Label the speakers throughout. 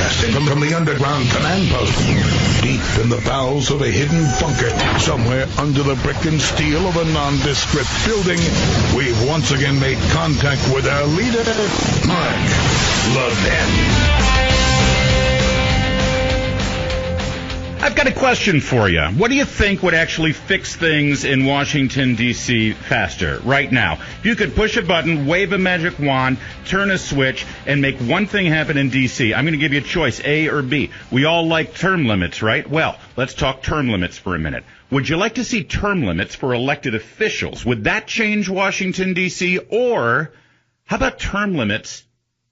Speaker 1: Broadcasting from the underground command post, deep in the bowels of a hidden bunker, somewhere under the brick and steel of a nondescript building, we've once again made contact with our leader, Mark Levin.
Speaker 2: I've got a question for you. What do you think would actually fix things in Washington, D.C. faster right now? If you could push a button, wave a magic wand, turn a switch, and make one thing happen in D.C., I'm going to give you a choice, A or B. We all like term limits, right? Well, let's talk term limits for a minute. Would you like to see term limits for elected officials? Would that change Washington, D.C.? Or how about term limits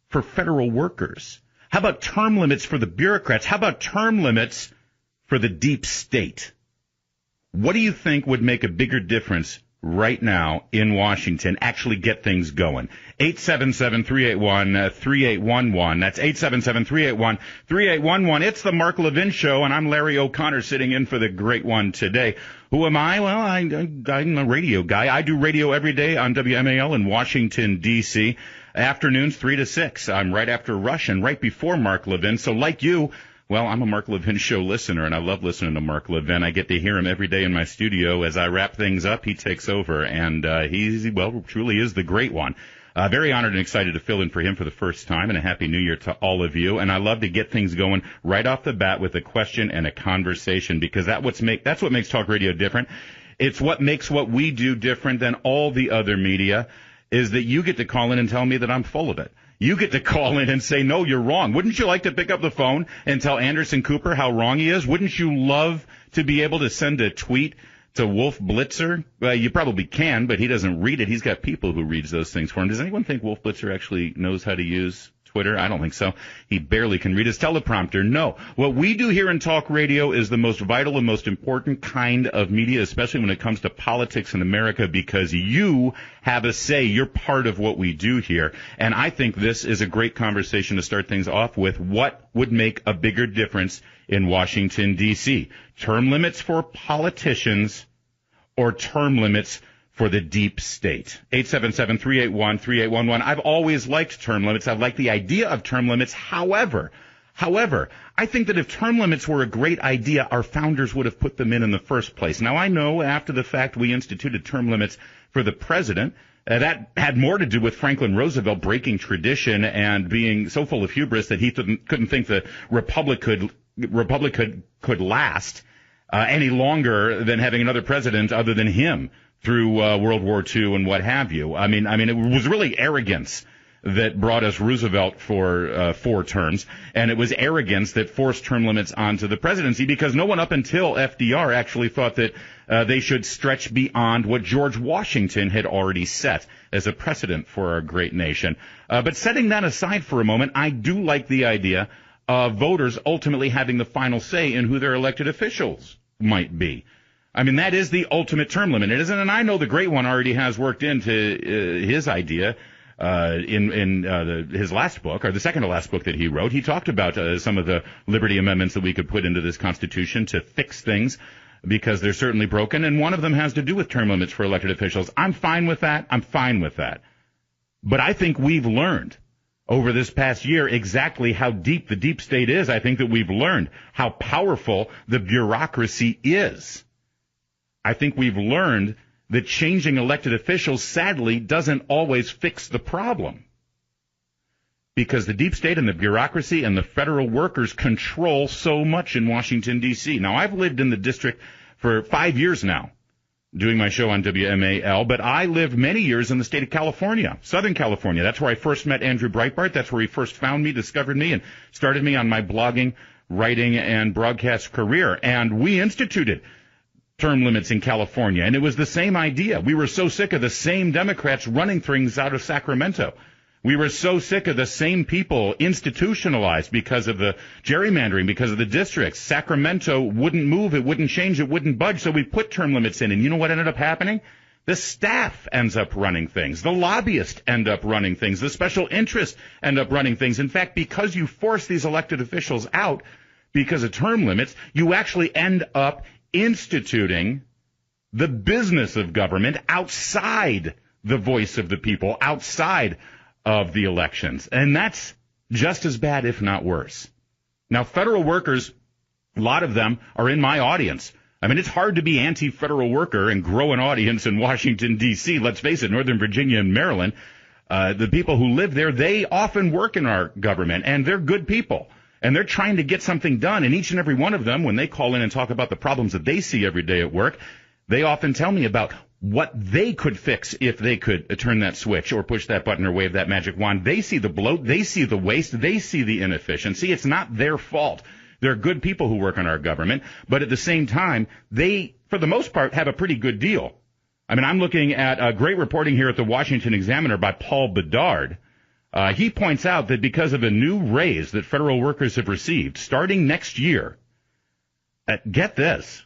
Speaker 2: for federal workers? How about term limits for the bureaucrats? How about term limits for the deep state? What do you think would make a bigger difference right now in Washington, actually get things going? 877-381-3811. That's 877-381-3811. It's the Mark Levin Show, and I'm Larry O'Connor sitting in for the great one today. Who am I? Well, I'm a radio guy. I do radio every day on WMAL in Washington, D.C. Afternoons 3 to 6. I'm right after Rush and right before Mark Levin. So like you, well, I'm a Mark Levin Show listener, and I love listening to Mark Levin. I get to hear him every day in my studio. As I wrap things up, he takes over, and he truly is the great one. Very honored and excited to fill in for him for the first time, and a Happy New Year to all of you. And I love to get things going right off the bat with a question and a conversation, because that's what makes talk radio different. It's what makes what we do different than all the other media, is that you get to call in and tell me that I'm full of it. You get to call in and say, no, you're wrong. Wouldn't you like to pick up the phone and tell Anderson Cooper how wrong he is? Wouldn't you love to be able to send a tweet to Wolf Blitzer? Well, you probably can, but he doesn't read it. He's got people who reads those things for him. Does anyone think Wolf Blitzer actually knows how to use Twitter? I don't think so. He barely can read his teleprompter. No. What we do here in talk radio is the most vital and most important kind of media, especially when it comes to politics in America, because you have a say. You're part of what we do here. And I think this is a great conversation to start things off with. What would make a bigger difference in Washington, D.C.? Term limits for politicians or term limits for the deep state? 877-381-3811. I've always liked term limits. I've liked the idea of term limits. However, I think that if term limits were a great idea, our founders would have put them in the first place. Now, I know after the fact we instituted term limits for the president. That had more to do with Franklin Roosevelt breaking tradition and being so full of hubris that he couldn't think the republic could last any longer than having another president other than him through World War II and what have you. I mean, it was really arrogance that brought us Roosevelt for 4 terms, and it was arrogance that forced term limits onto the presidency, because no one up until FDR actually thought that they should stretch beyond what George Washington had already set as a precedent for our great nation. But setting that aside for a moment, I do like the idea of voters ultimately having the final say in who their elected officials might be. I mean, that is the ultimate term limit, isn't it? And I know the great one already has worked into his idea in his last book, or the second to last book that he wrote. He talked about some of the liberty amendments that we could put into this Constitution to fix things, because they're certainly broken, and one of them has to do with term limits for elected officials. I'm fine with that. But I think we've learned over this past year exactly how deep the deep state is. I think that we've learned how powerful the bureaucracy is. I think we've learned that changing elected officials, sadly, doesn't always fix the problem, because the deep state and the bureaucracy and the federal workers control so much in Washington, D.C. Now, I've lived in the district for 5 years now, doing my show on WMAL, but I lived many years in the state of California, Southern California. That's where I first met Andrew Breitbart. That's where he first found me, discovered me, and started me on my blogging, writing, and broadcast career. And we instituted term limits in California, and it was the same idea. We were so sick of the same Democrats running things out of Sacramento. We were so sick of the same people institutionalized because of the gerrymandering, because of the districts. Sacramento wouldn't move, it wouldn't change, it wouldn't budge, so we put term limits in. And you know what ended up happening? The staff ends up running things. The lobbyists end up running things. The special interests end up running things. In fact, because you force these elected officials out because of term limits, you actually end up instituting the business of government outside the voice of the people, outside of the elections. And that's just as bad, if not worse. Now, federal workers, a lot of them are in my audience. I mean, it's hard to be anti-federal worker and grow an audience in Washington, D.C. Let's face it, Northern Virginia and Maryland, the people who live there, they often work in our government, and they're good people. And they're trying to get something done. And each and every one of them, when they call in and talk about the problems that they see every day at work, they often tell me about what they could fix if they could turn that switch or push that button or wave that magic wand. They see the bloat. They see the waste. They see the inefficiency. It's not their fault. They're good people who work in our government. But at the same time, they, for the most part, have a pretty good deal. I mean, I'm looking at great reporting here at the Washington Examiner by Paul Bedard. He points out that because of a new raise that federal workers have received starting next year, get this,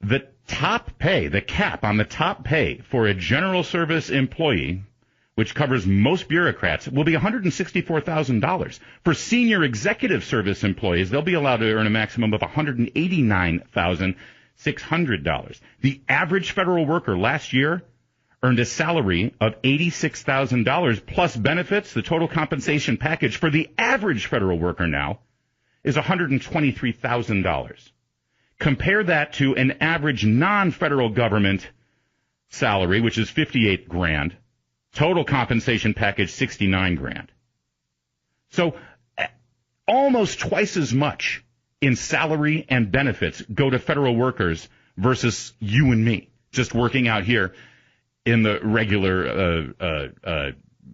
Speaker 2: the top pay, the cap on the top pay for a general service employee, which covers most bureaucrats, will be $164,000. For senior executive service employees, they'll be allowed to earn a maximum of $189,600. The average federal worker last year earned a salary of $86,000 plus benefits. The total compensation package for the average federal worker now is $123,000. Compare that to an average non-federal government salary, which is $58,000. Total compensation package, $69,000. So almost twice as much in salary and benefits go to federal workers versus you and me, just working out here in the regular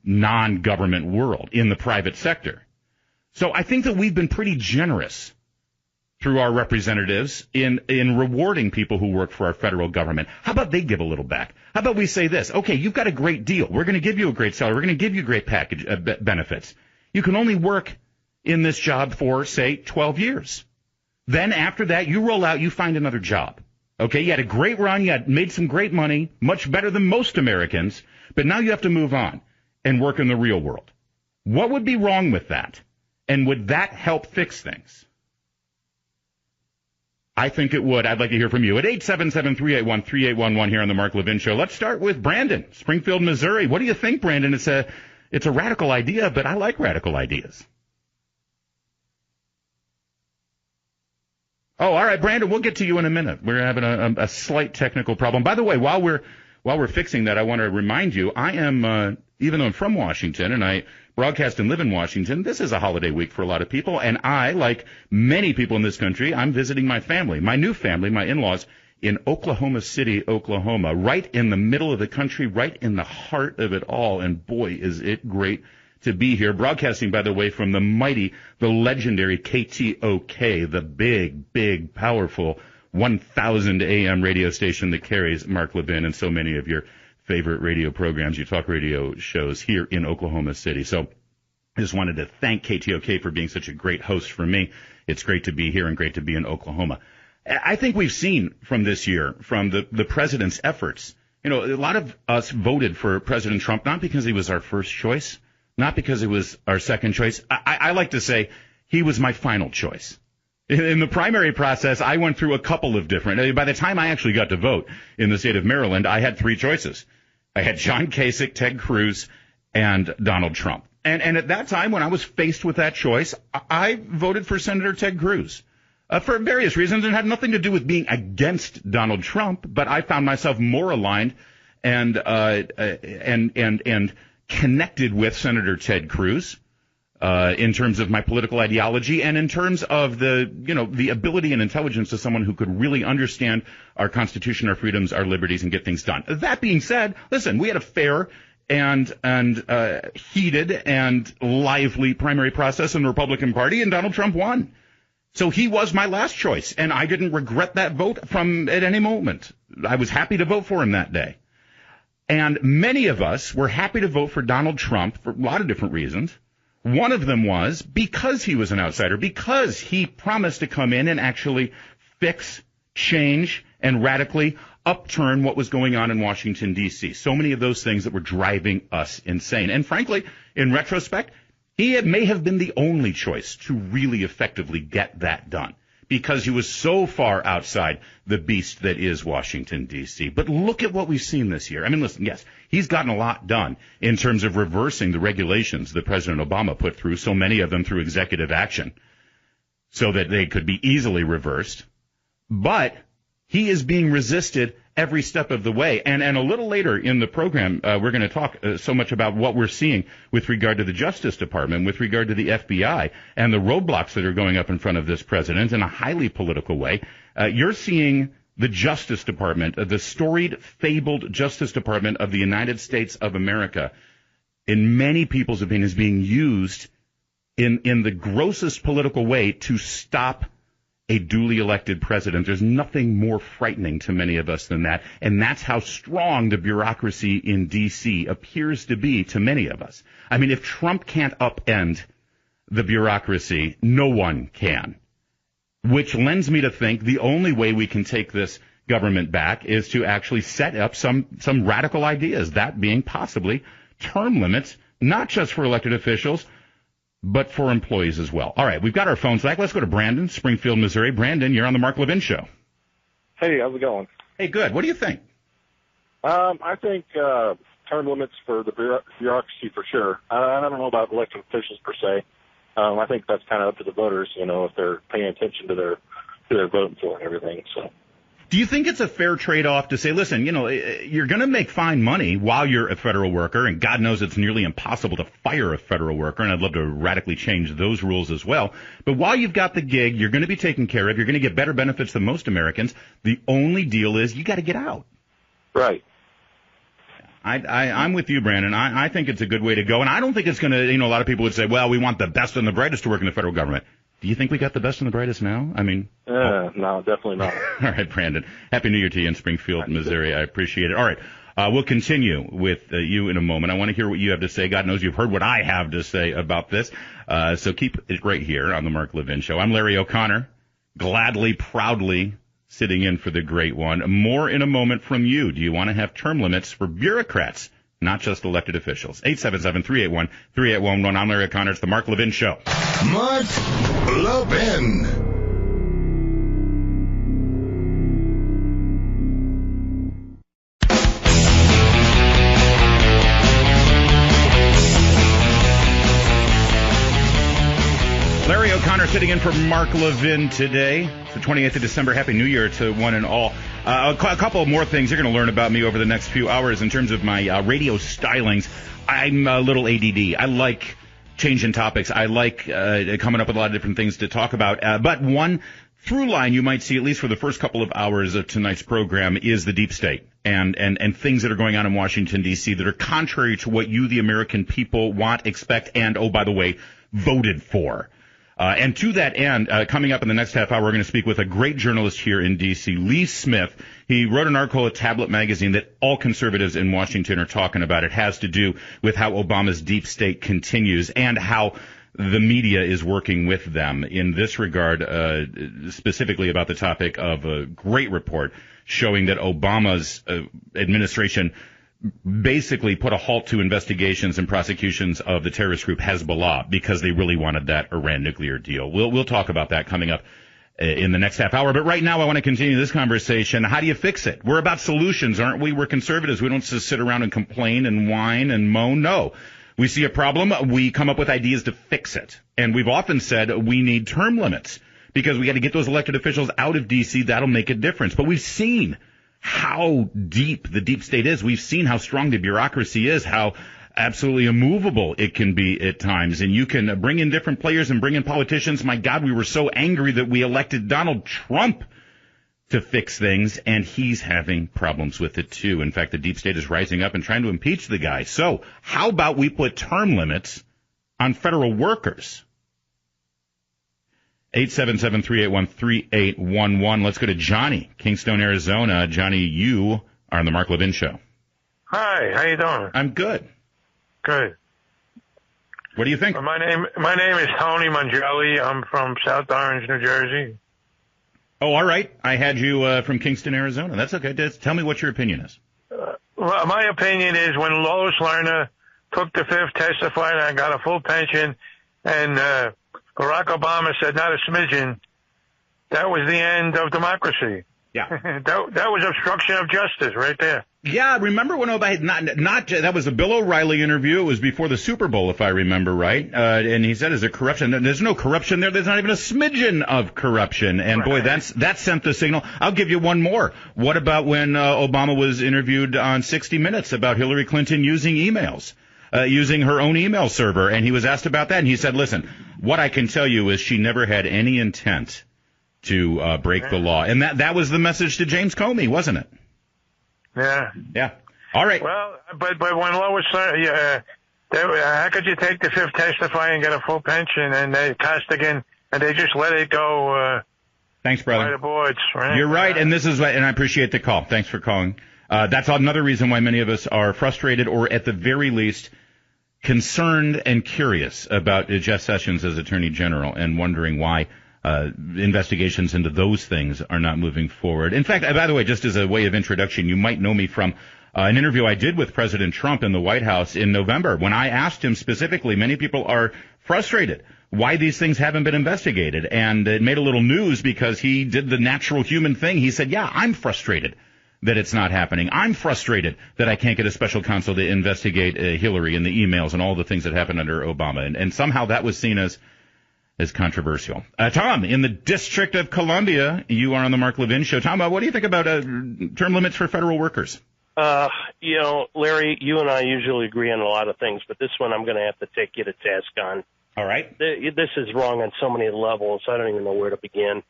Speaker 2: non-government world, in the private sector. So I think that we've been pretty generous through our representatives in rewarding people who work for our federal government. How about they give a little back? How about we say this? Okay, you've got a great deal. We're going to give you a great salary. We're going to give you great package benefits. You can only work in this job for, say, 12 years. Then after that, you roll out, you find another job. Okay, you had a great run. You had made some great money, much better than most Americans. But now you have to move on and work in the real world. What would be wrong with that? And would that help fix things? I think it would. I'd like to hear from you at 877-381-3811 here on the Mark Levin Show. Let's start with Brandon, Springfield, Missouri. What do you think, Brandon? It's a radical idea, but I like radical ideas. Oh, all right, Brandon, we'll get to you in a minute. We're having a slight technical problem. By the way, while we're fixing that, I want to remind you, I am, even though I'm from Washington and I broadcast and live in Washington, this is a holiday week for a lot of people, and I, like many people in this country, I'm visiting my family, my new family, my in-laws, in Oklahoma City, Oklahoma, right in the middle of the country, right in the heart of it all, and boy, is it great to be here. Broadcasting, by the way, from the mighty, the legendary KTOK, the big, powerful 1,000 AM radio station that carries Mark Levin and so many of your favorite radio programs, your talk radio shows here in Oklahoma City. So I just wanted to thank KTOK for being such a great host for me. It's great to be here and great to be in Oklahoma. I think we've seen from this year, from the president's efforts, a lot of us voted for President Trump, not because he was our first choice, not because it was our second choice. I like to say he was my final choice. In the primary process, I went through a couple of different. By the time I actually got to vote in the state of Maryland, I had three choices. I had John Kasich, Ted Cruz, and Donald Trump. And at that time, when I was faced with that choice, I voted for Senator Ted Cruz for various reasons. It had nothing to do with being against Donald Trump, but I found myself more aligned and connected with Senator Ted Cruz. In terms of my political ideology and in terms of the ability and intelligence of someone who could really understand our Constitution, our freedoms, our liberties, and get things done. That being said, listen, we had a fair and heated and lively primary process in the Republican Party, and Donald Trump won. So he was my last choice, and I didn't regret that vote at any moment. I was happy to vote for him that day. And many of us were happy to vote for Donald Trump for a lot of different reasons. One of them was because he was an outsider, because he promised to come in and actually fix, change, and radically upturn what was going on in Washington, D.C. So many of those things that were driving us insane. And frankly, in retrospect, he may have been the only choice to really effectively get that done, because he was so far outside the beast that is Washington, D.C. But look at what we've seen this year. I mean, listen, yes, he's gotten a lot done in terms of reversing the regulations that President Obama put through, so many of them through executive action. so that they could be easily reversed. But he is being resisted every step of the way. And a little later in the program, we're going to talk so much about what we're seeing with regard to the Justice Department, with regard to the FBI, and the roadblocks that are going up in front of this president in a highly political way. You're seeing the Justice Department, the storied, fabled Justice Department of the United States of America, in many people's opinion, is being used in the grossest political way to stop a duly elected president. There's nothing more frightening to many of us than that, and that's how strong the bureaucracy in D.C. appears to be to many of us. I mean, if Trump can't upend the bureaucracy, no one can, which lends me to think the only way we can take this government back is to actually set up some radical ideas, that being possibly term limits, not just for elected officials, but for employees as well. All right, we've got our phones back. Let's go to Brandon, Springfield, Missouri. Brandon, you're on the Mark Levin Show.
Speaker 3: Hey, how's it going?
Speaker 2: Hey, good. What do you think?
Speaker 3: I think term limits for the bureaucracy for sure. I don't know about elected officials per se. I think that's kind of up to the voters, if they're paying attention to their voting for and everything. So.
Speaker 2: Do you think it's a fair trade-off to say, listen, you're going to make fine money while you're a federal worker, and God knows it's nearly impossible to fire a federal worker, and I'd love to radically change those rules as well. But while you've got the gig, you're going to be taken care of. You're going to get better benefits than most Americans. The only deal is you got to get out.
Speaker 3: Right.
Speaker 2: I'm with you, Brandon. I think it's a good way to go, and I don't think it's going to, a lot of people would say, well, we want the best and the brightest to work in the federal government. Do you think we got the best and the brightest now? I mean...
Speaker 3: No, definitely not.
Speaker 2: All right, Brandon. Happy New Year to you in Springfield, Missouri. I appreciate it. All right, we'll continue with you in a moment. I want to hear what you have to say. God knows you've heard what I have to say about this. So keep it right here on the Mark Levin Show. I'm Larry O'Connor, gladly, proudly sitting in for the great one. More in a moment from you. Do you want to have term limits for bureaucrats, not just elected officials? 877-381-3811. I'm Larry O'Connor. It's the Mark Levin Show.
Speaker 1: Mark Levin.
Speaker 2: Larry O'Connor sitting in for Mark Levin today. It's the 28th of December. Happy New Year to one and all. A couple more things you're going to learn about me over the next few hours in terms of my radio stylings. I'm a little ADD. I like changing topics. I like coming up with a lot of different things to talk about. But one through line you might see, at least for the first couple of hours of tonight's program, is the deep state and things that are going on in Washington, D.C. that are contrary to what you, the American people, want, expect, and, oh, by the way, voted for. And to that end, coming up in the next half hour, we're going to speak with a great journalist here in D.C., Lee Smith. He wrote an article at Tablet Magazine that all conservatives in Washington are talking about. It has to do with how Obama's deep state continues and how the media is working with them in this regard, specifically about the topic of a great report showing that Obama's administration basically put a halt to investigations and prosecutions of the terrorist group Hezbollah because they really wanted that Iran nuclear deal. We'll talk about that coming up in the next half hour. But right now I want to continue this conversation. How do you fix it? We're about solutions, aren't we? We're conservatives. We don't just sit around and complain and whine and moan. No. We see a problem. We come up with ideas to fix it. And we've often said we need term limits because we got to get those elected officials out of D.C. That'll make a difference. But we've seen how deep the deep state is. We've seen how strong the bureaucracy is, how absolutely immovable it can be at times. And you can bring in different players and bring in politicians. My God, we were so angry that we elected Donald Trump to fix things, and he's having problems with it too. In fact, the deep state is rising up and trying to impeach the guy. So how about we put term limits on federal workers? 877-381-3811. Let's go to Johnny, Kingstone, Arizona. Johnny, you are on the Mark Levin Show.
Speaker 4: Hi, how you doing?
Speaker 2: I'm good.
Speaker 4: Good.
Speaker 2: What do you think?
Speaker 4: My name is Tony Mangelli. I'm from South Orange, New Jersey.
Speaker 2: Oh, all right. I had you from Kingston, Arizona. That's okay. Tell me what your opinion is.
Speaker 4: Well, my opinion is when Lois Lerner took the fifth, testified, and got a full pension, and Barack Obama said not a smidgen, that was the end of democracy.
Speaker 2: Yeah.
Speaker 4: that was obstruction of justice right there.
Speaker 2: Yeah, remember when Obama, that was a Bill O'Reilly interview. It was before the Super Bowl, if I remember right. And he said, is there corruption? There's no corruption there. There's not even a smidgen of corruption. And boy, that sent the signal. I'll give you one more. What about when Obama was interviewed on 60 Minutes about Hillary Clinton using emails? Using her own email server, and he was asked about that, and he said, listen, what I can tell you is she never had any intent to break the law. And that was the message to James Comey, wasn't it?
Speaker 4: Yeah.
Speaker 2: Yeah. All right.
Speaker 4: Well, but when Lois, how could you take the fifth testify and get a full pension, and they Costigan, and they just let it go?
Speaker 2: Thanks, brother.
Speaker 4: By the boards, right?
Speaker 2: You're right, and this is and I appreciate the call. Thanks for calling. That's another reason why many of us are frustrated, or at the very least, concerned and curious about Jeff Sessions as Attorney General, and wondering why investigations into those things are not moving forward. In fact, by the way, just as a way of introduction, you might know me from an interview I did with President Trump in the White House in November, when I asked him specifically, many people are frustrated why these things haven't been investigated. And it made a little news because he did the natural human thing. He said, yeah, I'm frustrated that it's not happening. I'm frustrated that I can't get a special counsel to investigate Hillary and the emails and all the things that happened under Obama. And somehow that was seen as controversial. Tom, in the District of Columbia, you are on the Mark Levin Show. Tom, what do you think about term limits for federal workers?
Speaker 5: Larry, you and I usually agree on a lot of things, but this one I'm going to have to take you to task on.
Speaker 2: All right.
Speaker 5: This is wrong on so many levels. I don't even know where to begin.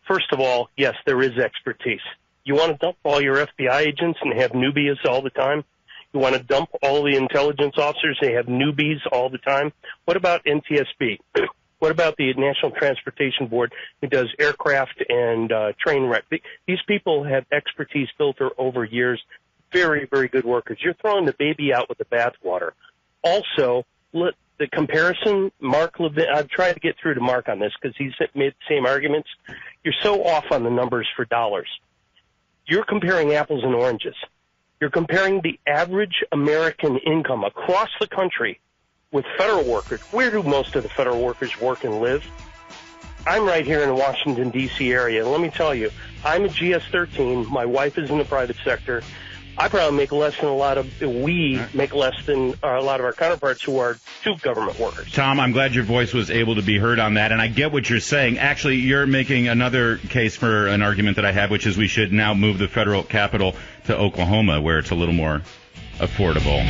Speaker 5: First of all, yes, there is expertise. You want to dump all your FBI agents and have newbies all the time? You want to dump all the intelligence officers and have newbies all the time? What about NTSB? What about the National Transportation Board who does aircraft and train wreck? These people have expertise built over years. Very, very good workers. You're throwing the baby out with the bathwater. Also, the comparison, Mark Levin, I've tried to get through to Mark on this because he's made the same arguments. You're so off on the numbers for dollars. You're comparing apples and oranges. You're comparing the average American income across the country with federal workers. Where do most of the federal workers work and live? I'm right here in the Washington, D.C. area. And let me tell you, I'm a GS-13. My wife is in the private sector. I probably make less than we make less than a lot of our counterparts who are true government workers.
Speaker 2: Tom, I'm glad your voice was able to be heard on that, and I get what you're saying. Actually, you're making another case for an argument that I have, which is we should now move the federal capital to Oklahoma, where it's a little more affordable.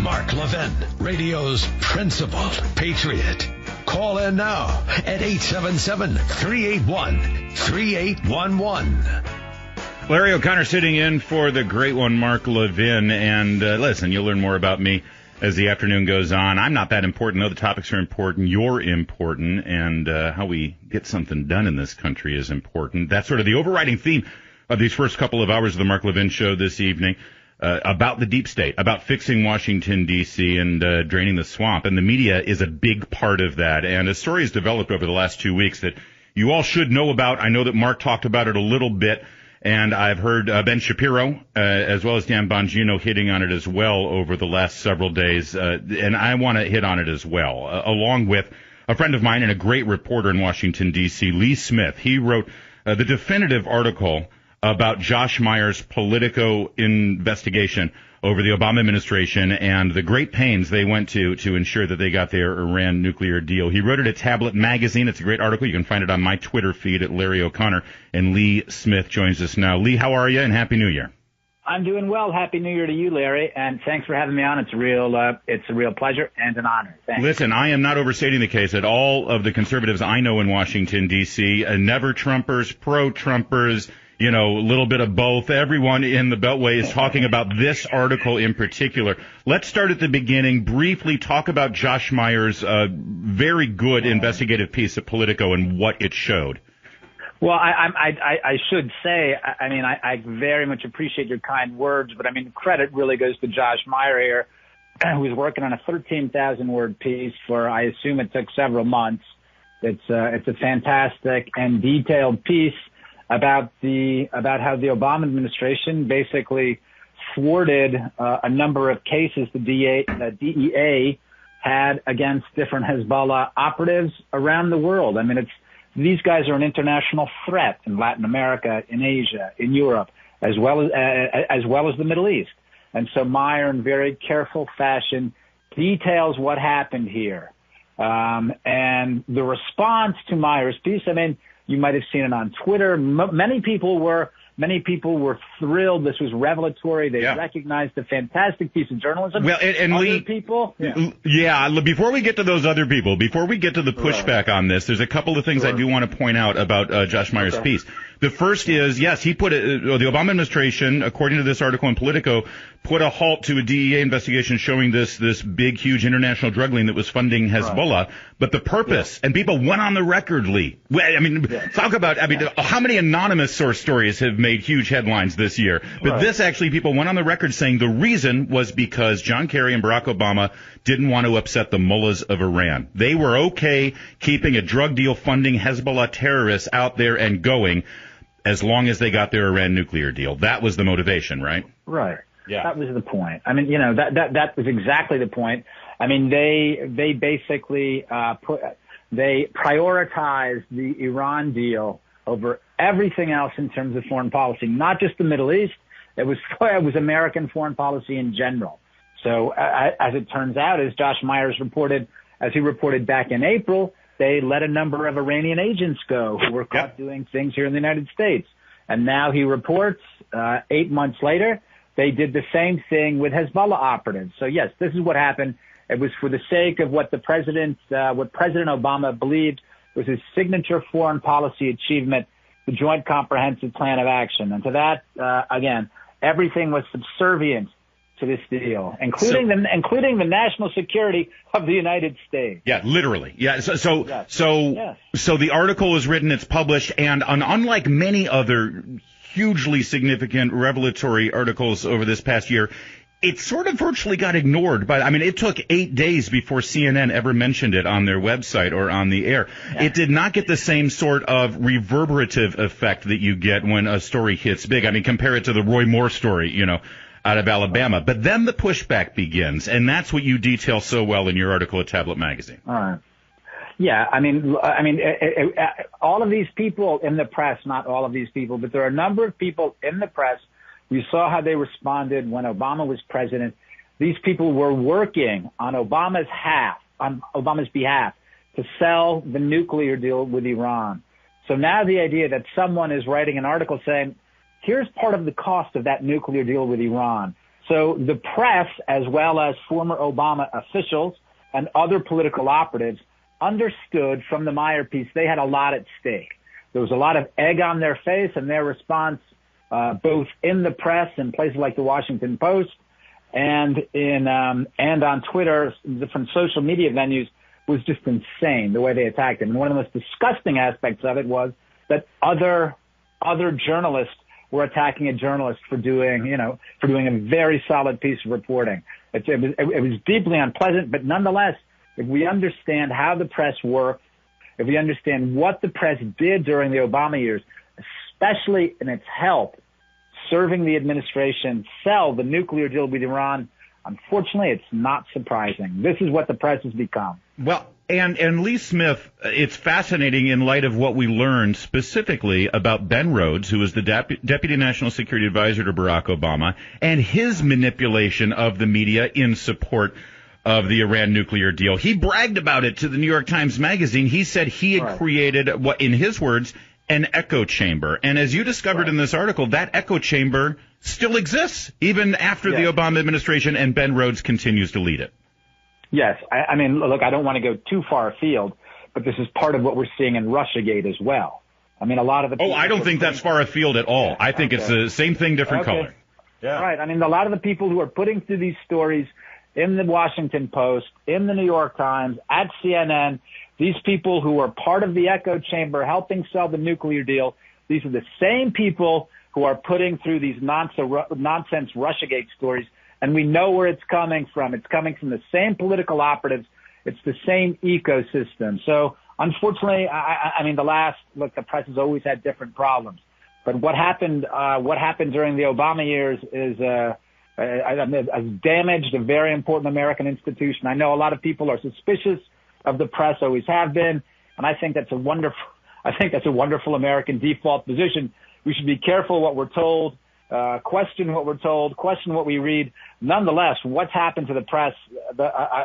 Speaker 6: Mark Levin, radio's principled patriot. Call in now at 877-381-3811.
Speaker 2: Larry O'Connor sitting in for the great one, Mark Levin. And listen, you'll learn more about me as the afternoon goes on. I'm not that important, though. The topics are important. You're important. And how we get something done in this country is important. That's sort of the overriding theme of these first couple of hours of the Mark Levin Show this evening. About the deep state, about fixing Washington, D.C., and draining the swamp. And the media is a big part of that. And a story has developed over the last 2 weeks that you all should know about. I know that Mark talked about it a little bit, and I've heard Ben Shapiro as well as Dan Bongino hitting on it as well over the last several days. And I want to hit on it as well, along with a friend of mine and a great reporter in Washington, D.C., Lee Smith. He wrote the definitive article about Josh Meyer's Politico investigation over the Obama administration and the great pains they went to ensure that they got their Iran nuclear deal. He wrote it at Tablet Magazine. It's a great article. You can find it on my Twitter feed at Larry O'Connor. And Lee Smith joins us now. Lee, how are you? And Happy New Year.
Speaker 7: I'm doing well. Happy New Year to you, Larry, and thanks for having me on. It's a real pleasure and an honor. Thanks.
Speaker 2: Listen, I am not overstating the case that all of the conservatives I know in Washington, D.C., never Trumpers, pro-Trumpers, a little bit of both. Everyone in the Beltway is talking about this article in particular. Let's start at the beginning. Briefly talk about Josh Meyer's very good investigative piece at Politico and what it showed.
Speaker 7: Well, I should say, I very much appreciate your kind words, but credit really goes to Josh Meyer here, who's working on a 13,000-word piece for, I assume it took several months. It's a fantastic and detailed piece about how the Obama administration basically thwarted a number of cases the DEA had against different Hezbollah operatives around the world. I mean, these guys are an international threat in Latin America, in Asia, in Europe, as well as the Middle East. And so Meyer, in very careful fashion, details what happened here. And the response to Meyer's piece, I mean, you might have seen it on Twitter. Many people were thrilled. This was revelatory. They recognized a fantastic piece of journalism.
Speaker 2: Well, and
Speaker 7: other
Speaker 2: Lee,
Speaker 7: people,
Speaker 2: before we get to those other people, before we get to the pushback on this, there's a couple of things I do want to point out about Josh Meyer's piece. The first is, yes, he put the Obama administration, according to this article in Politico, put a halt to a DEA investigation showing this big, huge international drug link that was funding Hezbollah. Right. But the purpose, and people went on the record, Lee. I mean, talk about, how many anonymous source stories have made huge headlines this year? But this actually, people went on the record saying the reason was because John Kerry and Barack Obama didn't want to upset the mullahs of Iran. They were okay keeping a drug deal funding Hezbollah terrorists out there and going, as long as they got their Iran nuclear deal. That was the motivation, right?
Speaker 7: Right. Yeah. That was the point. I mean, that was exactly the point. I mean, they basically they prioritized the Iran deal over everything else in terms of foreign policy, not just the Middle East. It was American foreign policy in general. So as it turns out, as Josh Meyer reported back in April, they let a number of Iranian agents go who were caught doing things here in the United States. And now he reports 8 months later, they did the same thing with Hezbollah operatives. So, yes, this is what happened. It was for the sake of what President Obama believed was his signature foreign policy achievement, the Joint Comprehensive Plan of Action. And to that, again, everything was subservient to this deal, including the national security of the United States.
Speaker 2: Yeah, literally. Yeah. So the article is written, it's published, and unlike many other hugely significant revelatory articles over this past year, it sort of virtually got ignored. It took 8 days before CNN ever mentioned it on their website or on the air. Yeah. It did not get the same sort of reverberative effect that you get when a story hits big. I mean, compare it to the Roy Moore story, out of Alabama. But then the pushback begins, and that's what you detail so well in your article at Tablet Magazine.
Speaker 7: All right. Yeah, all of these people in the press, not all of these people, but there are a number of people in the press. We saw how they responded when Obama was president. These people were working on Obama's behalf to sell the nuclear deal with Iran. So now the idea that someone is writing an article saying, here's part of the cost of that nuclear deal with Iran. So the press, as well as former Obama officials and other political operatives, understood from the Meyer piece they had a lot at stake. There was a lot of egg on their face, and their response, both in the press in places like the Washington Post and on Twitter, different social media venues, was just insane the way they attacked him. And one of the most disgusting aspects of it was that other journalists were attacking a journalist for doing a very solid piece of reporting. It was deeply unpleasant, but nonetheless, if we understand how the press worked, if we understand what the press did during the Obama years, especially in its help serving the administration sell the nuclear deal with Iran, unfortunately, it's not surprising. This is what the press has become.
Speaker 2: Well, and Lee Smith, it's fascinating in light of what we learned specifically about Ben Rhodes, who was the Deputy National Security Advisor to Barack Obama, and his manipulation of the media in support of the Iran nuclear deal. He bragged about it to the New York Times Magazine. He said he had created, what, in his words, an echo chamber. And as you discovered in this article, that echo chamber still exists, even after the Obama administration, and Ben Rhodes continues to lead it.
Speaker 7: Yes. I mean, look, I don't want to go too far afield, but this is part of what we're seeing in Russiagate as well. I mean, a lot of the people...
Speaker 2: I don't think that's far afield at all. I think it's the same thing, different color.
Speaker 7: Yeah. Right. I mean, a lot of the people who are putting through these stories in the Washington Post, in the New York Times, at CNN, these people who are part of the echo chamber helping sell the nuclear deal, these are the same people who are putting through these nonsense Russiagate stories, and we know where it's coming from. It's coming from the same political operatives. It's the same ecosystem. So, unfortunately, the press has always had different problems. But what happened during the Obama years is has damaged a very important American institution. I know a lot of people are suspicious of the press, always have been, and I think that's a wonderful American default position. We should be careful what we're told, question what we're told, question what we read. Nonetheless, what's happened to the press,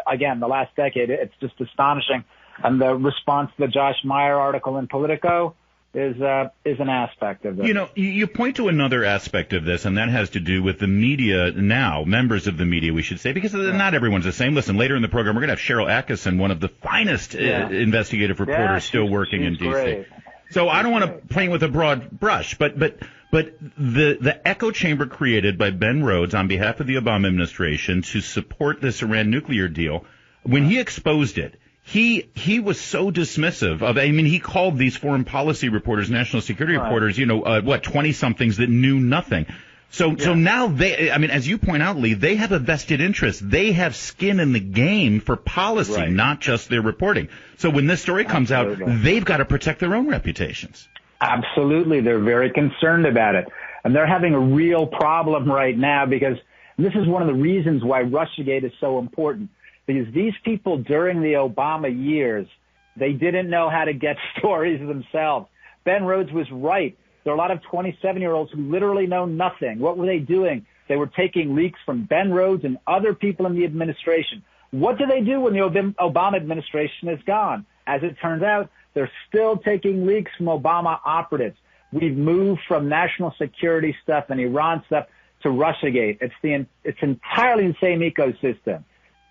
Speaker 7: again, the last decade, it's just astonishing. And the response to the Josh Meyer article in Politico is an aspect of this.
Speaker 2: You know, you point to another aspect of this, and that has to do with the media now, members of the media, we should say, because not everyone's the same. Listen, later in the program, we're going to have Sharyl Attkisson, one of the finest investigative reporters still working in D.C.
Speaker 7: Great.
Speaker 2: So I don't want to paint with a broad brush, but the echo chamber created by Ben Rhodes on behalf of the Obama administration to support this Iran nuclear deal, when he exposed it, he was so dismissive of, I mean, he called these foreign policy reporters, national security reporters, 20-somethings that knew nothing. So now they, I mean, as you point out, Lee, they have a vested interest. They have skin in the game for policy, not just their reporting. So when this story comes out, they've got to protect their own reputations.
Speaker 7: Absolutely. They're very concerned about it. And they're having a real problem right now because this is one of the reasons why Russiagate is so important. Because these people during the Obama years, they didn't know how to get stories themselves. Ben Rhodes was right. There are a lot of 27-year-olds who literally know nothing. What were they doing? They were taking leaks from Ben Rhodes and other people in the administration. What do they do when the Obama administration is gone? As it turns out, they're still taking leaks from Obama operatives. We've moved from national security stuff and Iran stuff to Russiagate. It's entirely the same ecosystem.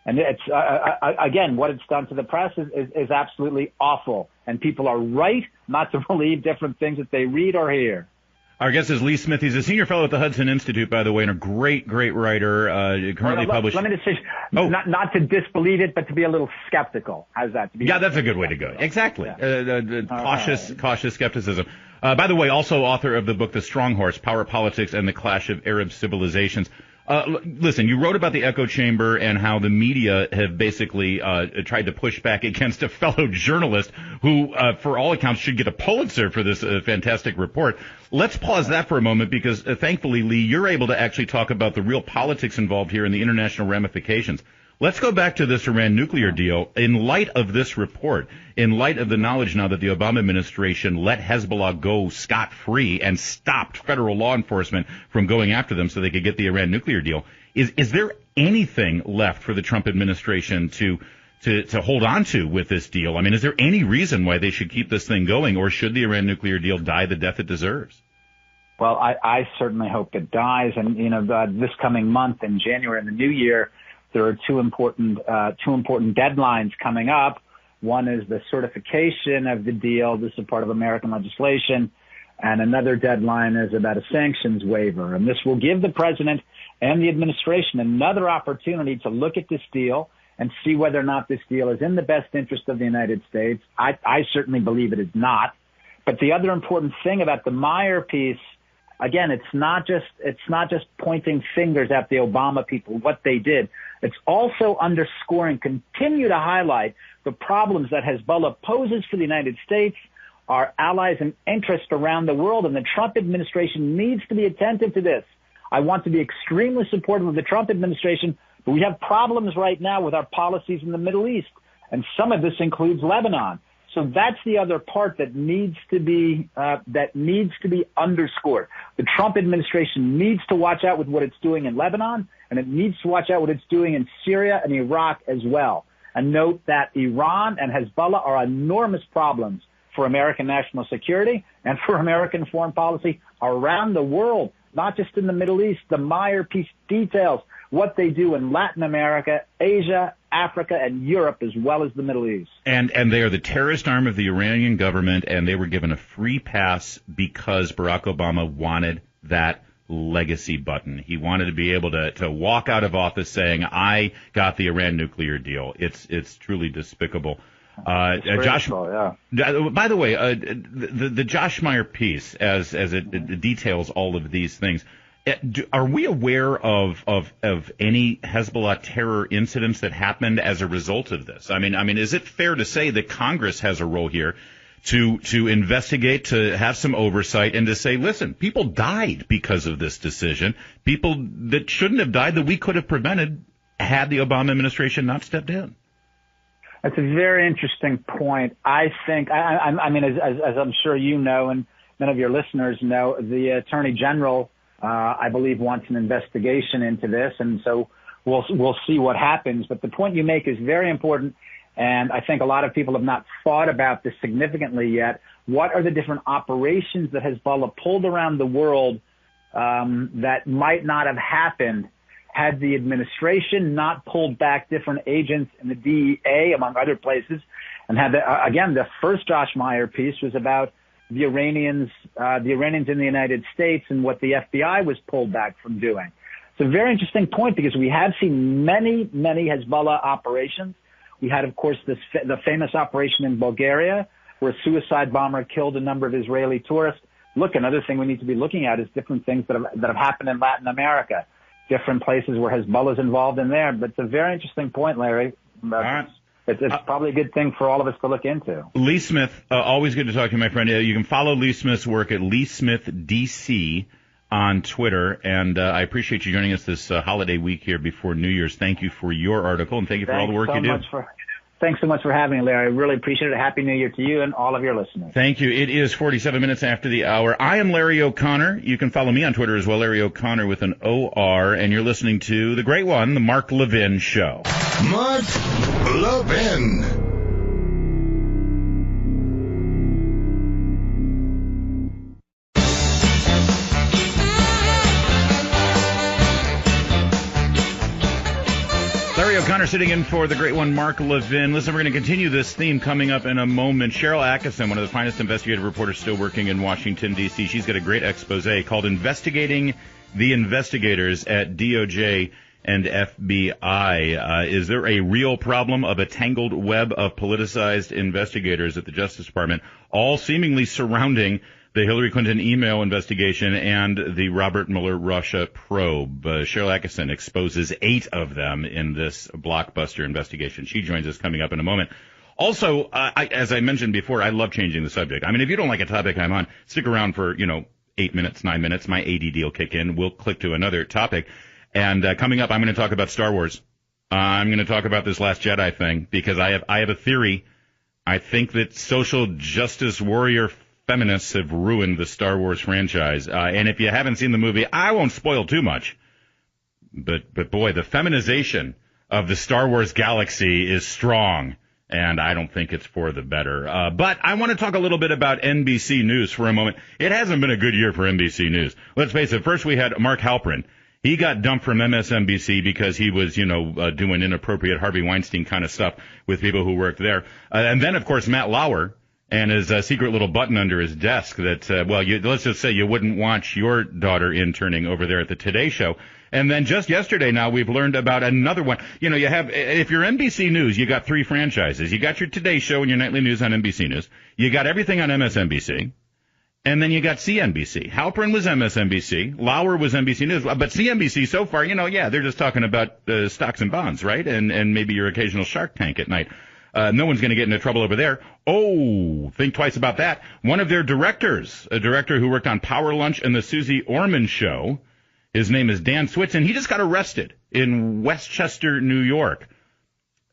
Speaker 7: And it's, again, what it's done to the press is absolutely awful. And people are right not to believe different things that they read or hear.
Speaker 2: Our guest is Lee Smith. He's a senior fellow at the Hudson Institute, by the way, and a great writer, currently published.
Speaker 7: Let me just say, not to disbelieve it, but to be a little skeptical. How's that?
Speaker 2: That's a good way to go. Exactly. Cautious skepticism. By the way, also author of the book The Strong Horse, Power, Politics, and the Clash of Arab Civilizations. Listen, you wrote about the echo chamber and how the media have basically tried to push back against a fellow journalist who, for all accounts, should get a Pulitzer for this fantastic report. Let's pause that for a moment because, thankfully, Lee, you're able to actually talk about the real politics involved here and the international ramifications. Let's go back to this Iran nuclear deal. In light of this report, in light of the knowledge now that the Obama administration let Hezbollah go scot-free and stopped federal law enforcement from going after them so they could get the Iran nuclear deal, is there anything left for the Trump administration to hold on to with this deal? I mean, is there any reason why they should keep this thing going, or should the Iran nuclear deal die the death it deserves?
Speaker 7: Well, I certainly hope it dies. And, this coming month in January in the new year, there are two important deadlines coming up. One is the certification of the deal. This is part of American legislation. And another deadline is about a sanctions waiver. And this will give the president and the administration another opportunity to look at this deal and see whether or not this deal is in the best interest of the United States. I certainly believe it is not. But the other important thing about the Meyer piece, again, it's not just pointing fingers at the Obama people, what they did. It's also underscoring, continue to highlight the problems that Hezbollah poses for the United States, our allies and interests around the world, and the Trump administration needs to be attentive to this. I want to be extremely supportive of the Trump administration, but we have problems right now with our policies in the Middle East, and some of this includes Lebanon. So that's the other part that needs to be underscored. The Trump administration needs to watch out with what it's doing in Lebanon, and it needs to watch out what it's doing in Syria and Iraq as well. And note that Iran and Hezbollah are enormous problems for American national security and for American foreign policy around the world, not just in the Middle East. The Meyer piece details what they do in Latin America, Asia, Africa, and Europe, as well as the Middle East. And
Speaker 2: they are the terrorist arm of the Iranian government, and they were given a free pass because Barack Obama wanted that legacy button. He wanted to be able to walk out of office saying, I got the Iran nuclear deal. It's truly despicable. Josh, by the way, the Josh Meyer piece, as it details all of these things, are we aware of any Hezbollah terror incidents that happened as a result of this? I mean, is it fair to say that Congress has a role here to investigate, to have some oversight, and to say, listen, people died because of this decision. People that shouldn't have died, that we could have prevented had the Obama administration not stepped in.
Speaker 7: That's a very interesting point. I think, I mean, as I'm sure you know, and many of your listeners know, the Attorney General, I believe, wants an investigation into this, and so we'll see what happens. But the point you make is very important, and I think a lot of people have not thought about this significantly yet. What are the different operations that Hezbollah pulled around the world that might not have happened had the administration not pulled back different agents in the DEA, among other places, and had again, the first Josh Meyer piece was about the Iranians in the United States and what the FBI was pulled back from doing. It's a very interesting point because we have seen many Hezbollah operations. We had, of course, the famous operation in Bulgaria where a suicide bomber killed a number of Israeli tourists. Look, another thing we need to be looking at is different things that have happened in Latin America. Different places where Hezbollah is involved in there. But it's a very interesting point, Larry. It's probably a good thing for all of us to look into.
Speaker 2: Lee Smith, always good to talk to you, my friend. You can follow Lee Smith's work at Lee Smith DC on Twitter. And I appreciate you joining us this holiday week here before New Year's. Thank you for your article, and thank you for all the work you do.
Speaker 7: Thanks so much for having me, Larry. I really appreciate it. Happy New Year to you and all of your listeners.
Speaker 2: Thank you. It is 47 minutes after the hour. I am Larry O'Connor. You can follow me on Twitter as well, Larry O'Connor with an O-R, and you're listening to the great one, the Mark Levin Show.
Speaker 1: Mark Levin.
Speaker 2: Larry O'Connor sitting in for the great one, Mark Levin. Listen, we're going to continue this theme coming up in a moment. Sharyl Attkisson, one of the finest investigative reporters still working in Washington, D.C., she's got a great expose called Investigating the Investigators at DOJ and FBI. Is there a real problem of a tangled web of politicized investigators at the Justice Department, all seemingly surrounding the Hillary Clinton email investigation and the Robert Mueller Russia probe? Sharyl Attkisson exposes 8 of them in this blockbuster investigation. She joins us coming up in a moment. Also, as I mentioned before, I love changing the subject. I mean, if you don't like a topic I'm on, stick around for, 8 minutes, 9 minutes. My ADD will kick in. We'll click to another topic. And coming up, I'm going to talk about Star Wars. I'm going to talk about this Last Jedi thing because I have a theory. I think that social justice warrior feminists have ruined the Star Wars franchise. And if you haven't seen the movie, I won't spoil too much. But boy, the feminization of the Star Wars galaxy is strong, and I don't think it's for the better. But I want to talk a little bit about NBC News for a moment. It hasn't been a good year for NBC News. Let's face it. First, we had Mark Halperin. He got dumped from MSNBC because he was, doing inappropriate Harvey Weinstein kind of stuff with people who worked there. And then, of course, Matt Lauer and his secret little button under his desk that, let's just say you wouldn't watch your daughter interning over there at the Today Show. And then just yesterday now we've learned about another one. You have, if you're NBC News, you got 3 franchises. You got your Today Show and your nightly news on NBC News. You got everything on MSNBC. And then you got CNBC. Halperin was MSNBC. Lauer was NBC News. But CNBC so far, they're just talking about stocks and bonds, right? And maybe your occasional Shark Tank at night. No one's going to get into trouble over there. Oh, think twice about that. One of their directors, a director who worked on Power Lunch and the Susie Orman Show, his name is Dan Switz, and he just got arrested in Westchester, New York.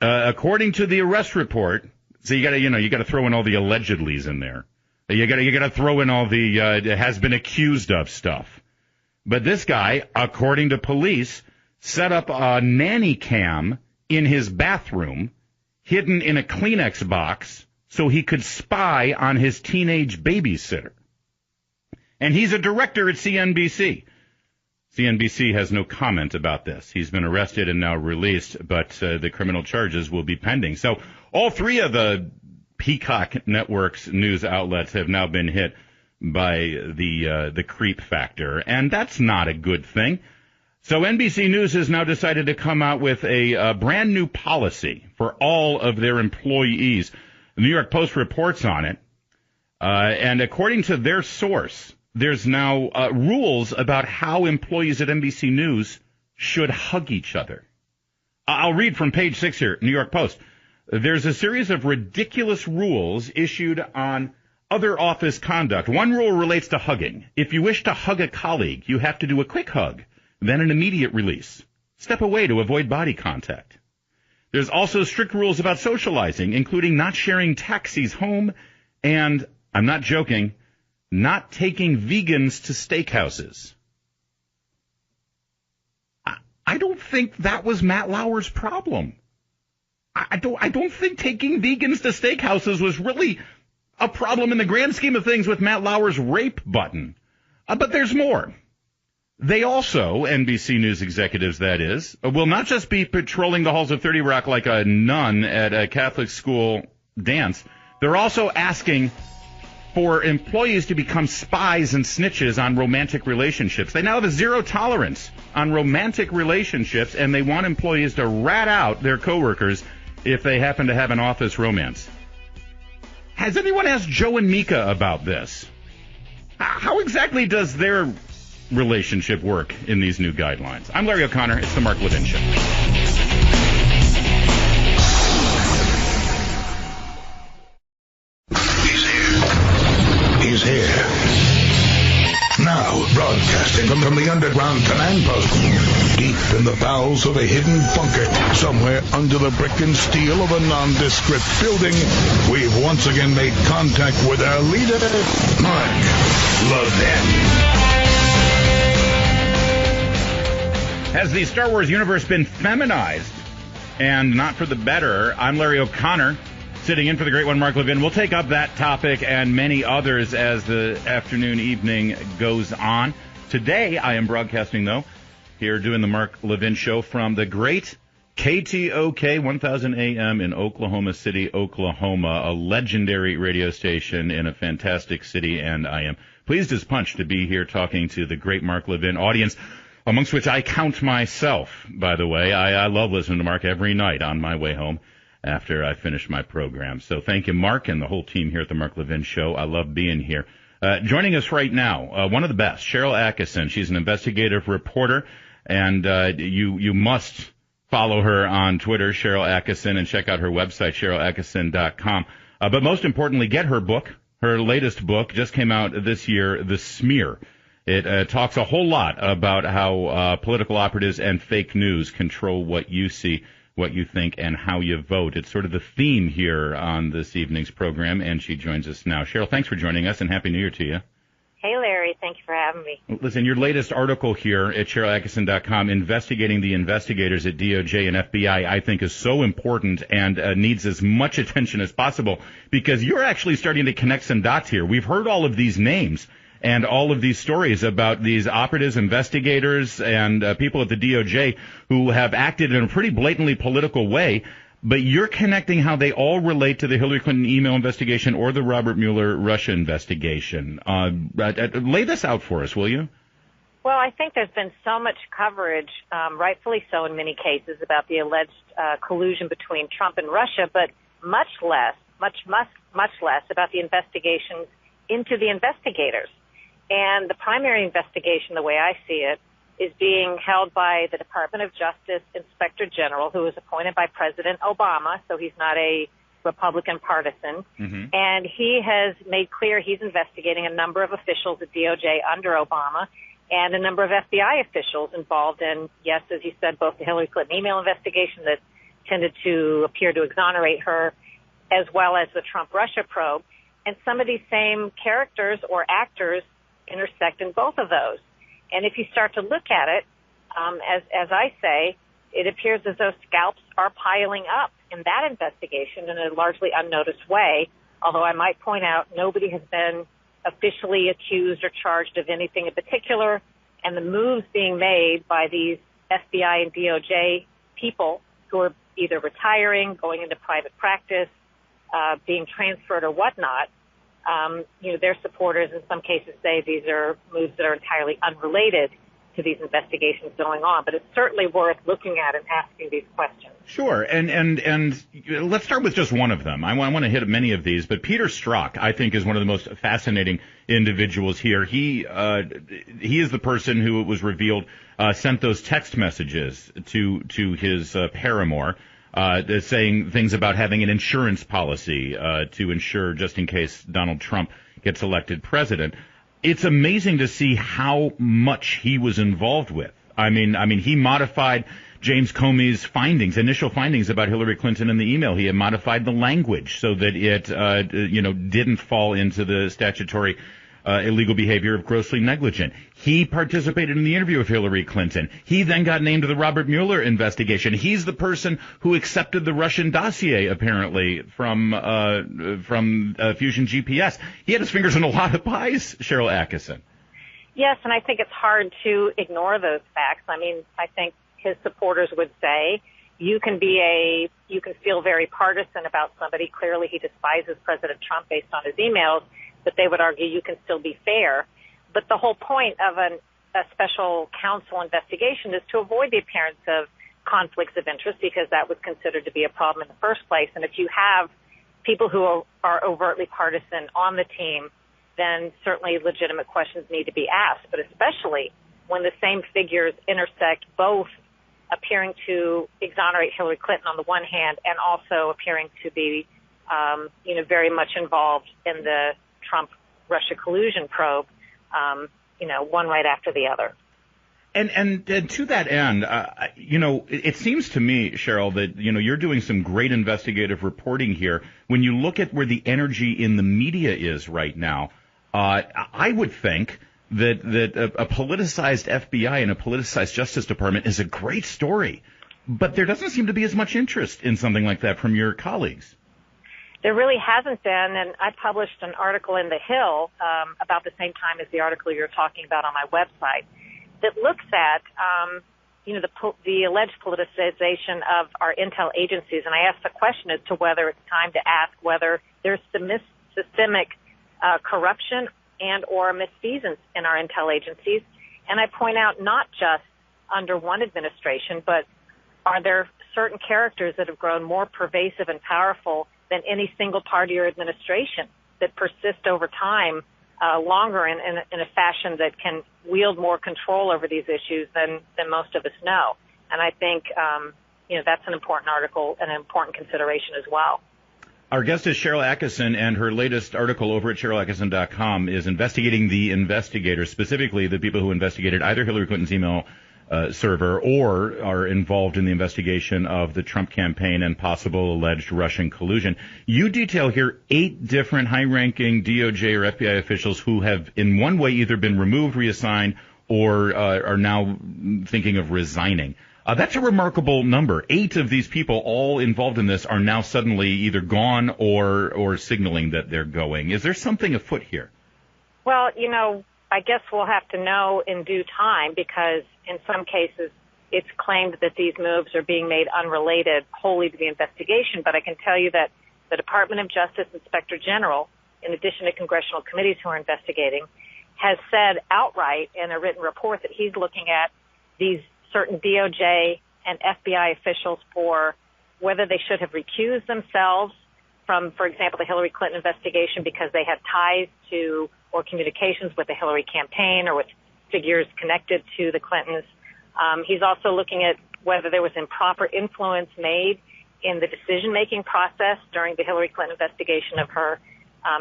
Speaker 2: According to the arrest report, so you got to throw in all the allegedlys in there. You got to throw in all the has been accused of stuff. But this guy, according to police, set up a nanny cam in his bathroom, hidden in a Kleenex box, so he could spy on his teenage babysitter. And he's a director at CNBC. CNBC has no comment about this. He's been arrested and now released, but the criminal charges will be pending. So all 3 of the Peacock Network's news outlets have now been hit by the creep factor, and that's not a good thing. So NBC News has now decided to come out with a brand new policy for all of their employees. The New York Post reports on it, and according to their source, there's now rules about how employees at NBC News should hug each other. I'll read from page 6 here, New York Post. There's a series of ridiculous rules issued on Other office conduct. One rule relates to hugging. If you wish to hug a colleague, you have to do a quick hug, then an immediate release. Step away to avoid body contact. There's also strict rules about socializing, including not sharing taxis home and, I'm not joking, not taking vegans to steakhouses. I don't think that was Matt Lauer's problem. I don't think taking vegans to steakhouses was really a problem in the grand scheme of things with Matt Lauer's rape button. But there's more. They also, NBC News executives that is, will not just be patrolling the halls of 30 Rock like a nun at a Catholic school dance. They're also asking for employees to become spies and snitches on romantic relationships. They now have a zero tolerance on romantic relationships, and they want employees to rat out their coworkers if they happen to have an office romance. Has anyone asked Joe and Mika about this? How exactly does their relationship work in these new guidelines? I'm Larry O'Connor. It's the Mark Levin Show.
Speaker 1: He's here. Now, broadcasting from the underground command post, deep in the bowels of a hidden bunker, somewhere under the brick and steel of a nondescript building, we've once again made contact with our leader, Mark Levin.
Speaker 2: Has the Star Wars universe been feminized and not for the better? I'm Larry O'Connor, sitting in for the great one, Mark Levin. We'll take up that topic and many others as the afternoon, evening goes on. Today, I am broadcasting, though, here doing the Mark Levin Show from the great KTOK 1000 AM in Oklahoma City, Oklahoma, a legendary radio station in a fantastic city, and I am pleased as punch to be here talking to the great Mark Levin audience, amongst which I count myself, by the way. I love listening to Mark every night on my way home after I finish my program. So thank you, Mark, and the whole team here at the Mark Levin Show. I love being here. Joining us right now, one of the best, Sharyl Attkisson. She's an investigative reporter, and you must follow her on Twitter, Sharyl Attkisson, and check out her website, SharylAttkisson.com. But most importantly, get her book. Her latest book just came out this year, The Smear. It talks a whole lot about how political operatives and fake news control what you see, what you think, and how you vote. It's sort of the theme here on this evening's program, and she joins us now. Sharyl, thanks for joining us, and Happy New Year to you.
Speaker 8: Hey, Larry. Thank you for having me.
Speaker 2: Listen, your latest article here at SharylAttkisson.com, investigating the investigators at DOJ and FBI, I think is so important and needs as much attention as possible, because you're actually starting to connect some dots here. We've heard all of these names and all of these stories about these operatives, investigators, and people at the DOJ who have acted in a pretty blatantly political way, but you're connecting how they all relate to the Hillary Clinton email investigation or the Robert Mueller Russia investigation. Lay this out for us, will you?
Speaker 8: Well, I think there's been so much coverage, rightfully so in many cases, about the alleged collusion between Trump and Russia, but much less about the investigations into the investigators. And the primary investigation, the way I see it, is being held by the Department of Justice Inspector General, who was appointed by President Obama, so he's not a Republican partisan. Mm-hmm. And he has made clear he's investigating a number of officials at DOJ under Obama and a number of FBI officials involved in, yes, as you said, both the Hillary Clinton email investigation that tended to appear to exonerate her, as well as the Trump-Russia probe. And some of these same characters or actors intersect in both of those. And if you start to look at it, as I say, it appears as though scalps are piling up in that investigation in a largely unnoticed way, although I might point out nobody has been officially accused or charged of anything in particular, and the moves being made by these FBI and DOJ people who are either retiring, going into private practice, being transferred or whatnot, their supporters in some cases say these are moves that are entirely unrelated to these investigations going on. But it's certainly worth looking at and asking these questions.
Speaker 2: Sure. And let's start with just one of them. I want to hit many of these, but Peter Strzok, I think, is one of the most fascinating individuals here. He is the person who, it was revealed, sent those text messages to his paramour. saying things about having an insurance policy to ensure just in case Donald Trump gets elected president. It's amazing to see how much he was involved with. I mean, he modified James Comey's initial findings about Hillary Clinton in the email. He had modified the language so that it, didn't fall into the statutory illegal behavior of grossly negligent. He participated in the interview with Hillary Clinton. He then got named to the Robert Mueller investigation. He's the person who accepted the Russian dossier, apparently, from Fusion GPS. He had his fingers in a lot of pies, Sharyl Attkisson.
Speaker 8: Yes, and I think it's hard to ignore those facts. I mean, I think his supporters would say you can feel very partisan about somebody. Clearly, he despises President Trump based on his emails, but they would argue you can still be fair. But the whole point of a special counsel investigation is to avoid the appearance of conflicts of interest, because that was considered to be a problem in the first place. And if you have people who are overtly partisan on the team, then certainly legitimate questions need to be asked, but especially when the same figures intersect, both appearing to exonerate Hillary Clinton on the one hand and also appearing to be, very much involved in the Trump-Russia collusion probe, one right after the other.
Speaker 2: And to that end, it seems to me, Sharyl, that, you're doing some great investigative reporting here. When you look at where the energy in the media is right now, I would think that a politicized FBI and a politicized Justice Department is a great story. But there doesn't seem to be as much interest in something like that from your colleagues.
Speaker 8: There really hasn't been, and I published an article in The Hill about the same time as the article you're talking about on my website that looks at, the alleged politicization of our intel agencies. And I asked the question as to whether it's time to ask whether there's systemic corruption and or misfeasance in our intel agencies. And I point out not just under one administration, but are there certain characters that have grown more pervasive and powerful than any single party or administration that persist over time longer in a fashion that can wield more control over these issues than most of us know. And I think, that's an important article and an important consideration as well.
Speaker 2: Our guest is Sharyl Attkisson, and her latest article over at SharylAttkisson.com is investigating the investigators, specifically the people who investigated either Hillary Clinton's email server or are involved in the investigation of the Trump campaign and possible alleged Russian collusion. You detail here 8 different high-ranking DOJ or FBI officials who have in one way either been removed, reassigned, or are now thinking of resigning. That's a remarkable number. 8 of these people, all involved in this, are now suddenly either gone or signaling that they're going. Is there something afoot here?
Speaker 8: Well, I guess we'll have to know in due time, because in some cases it's claimed that these moves are being made unrelated wholly to the investigation. But I can tell you that the Department of Justice Inspector General, in addition to congressional committees who are investigating, has said outright in a written report that he's looking at these certain DOJ and FBI officials for whether they should have recused themselves from, for example, the Hillary Clinton investigation because they had ties to or communications with the Hillary campaign or with figures connected to the Clintons. He's also looking at whether there was improper influence made in the decision-making process during the Hillary Clinton investigation of her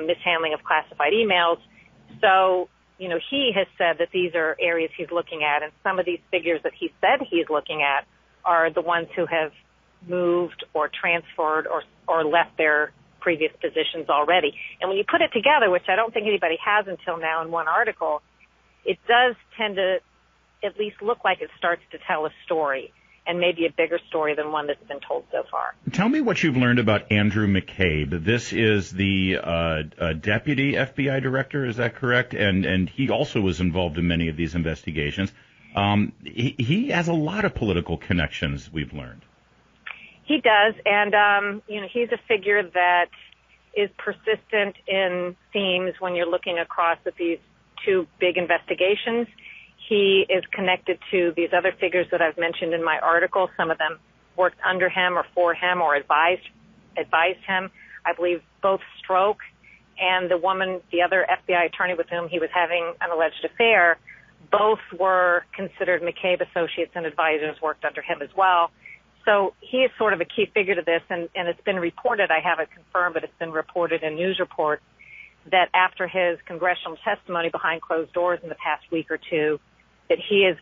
Speaker 8: mishandling of classified emails. So, he has said that these are areas he's looking at, and some of these figures that he said he's looking at are the ones who have moved or transferred or left their previous positions already. And when you put it together, which I don't think anybody has until now in one article, it does tend to at least look like it starts to tell a story, and maybe a bigger story than one that's been told so far.
Speaker 2: Tell me what you've learned about Andrew McCabe. This is the deputy FBI director, is that correct? And he also was involved in many of these investigations. He has a lot of political connections, we've learned.
Speaker 8: He does, and he's a figure that is persistent in themes when you're looking across at these 2 big investigations. He is connected to these other figures that I've mentioned in my article. Some of them worked under him or for him or advised him. I believe both Stroke and the other FBI attorney with whom he was having an alleged affair, both were considered McCabe associates and advisors, worked under him as well. So he is sort of a key figure to this, and it's been reported, I haven't confirmed, but it's been reported in news reports that after his congressional testimony behind closed doors in the past week or two, that he has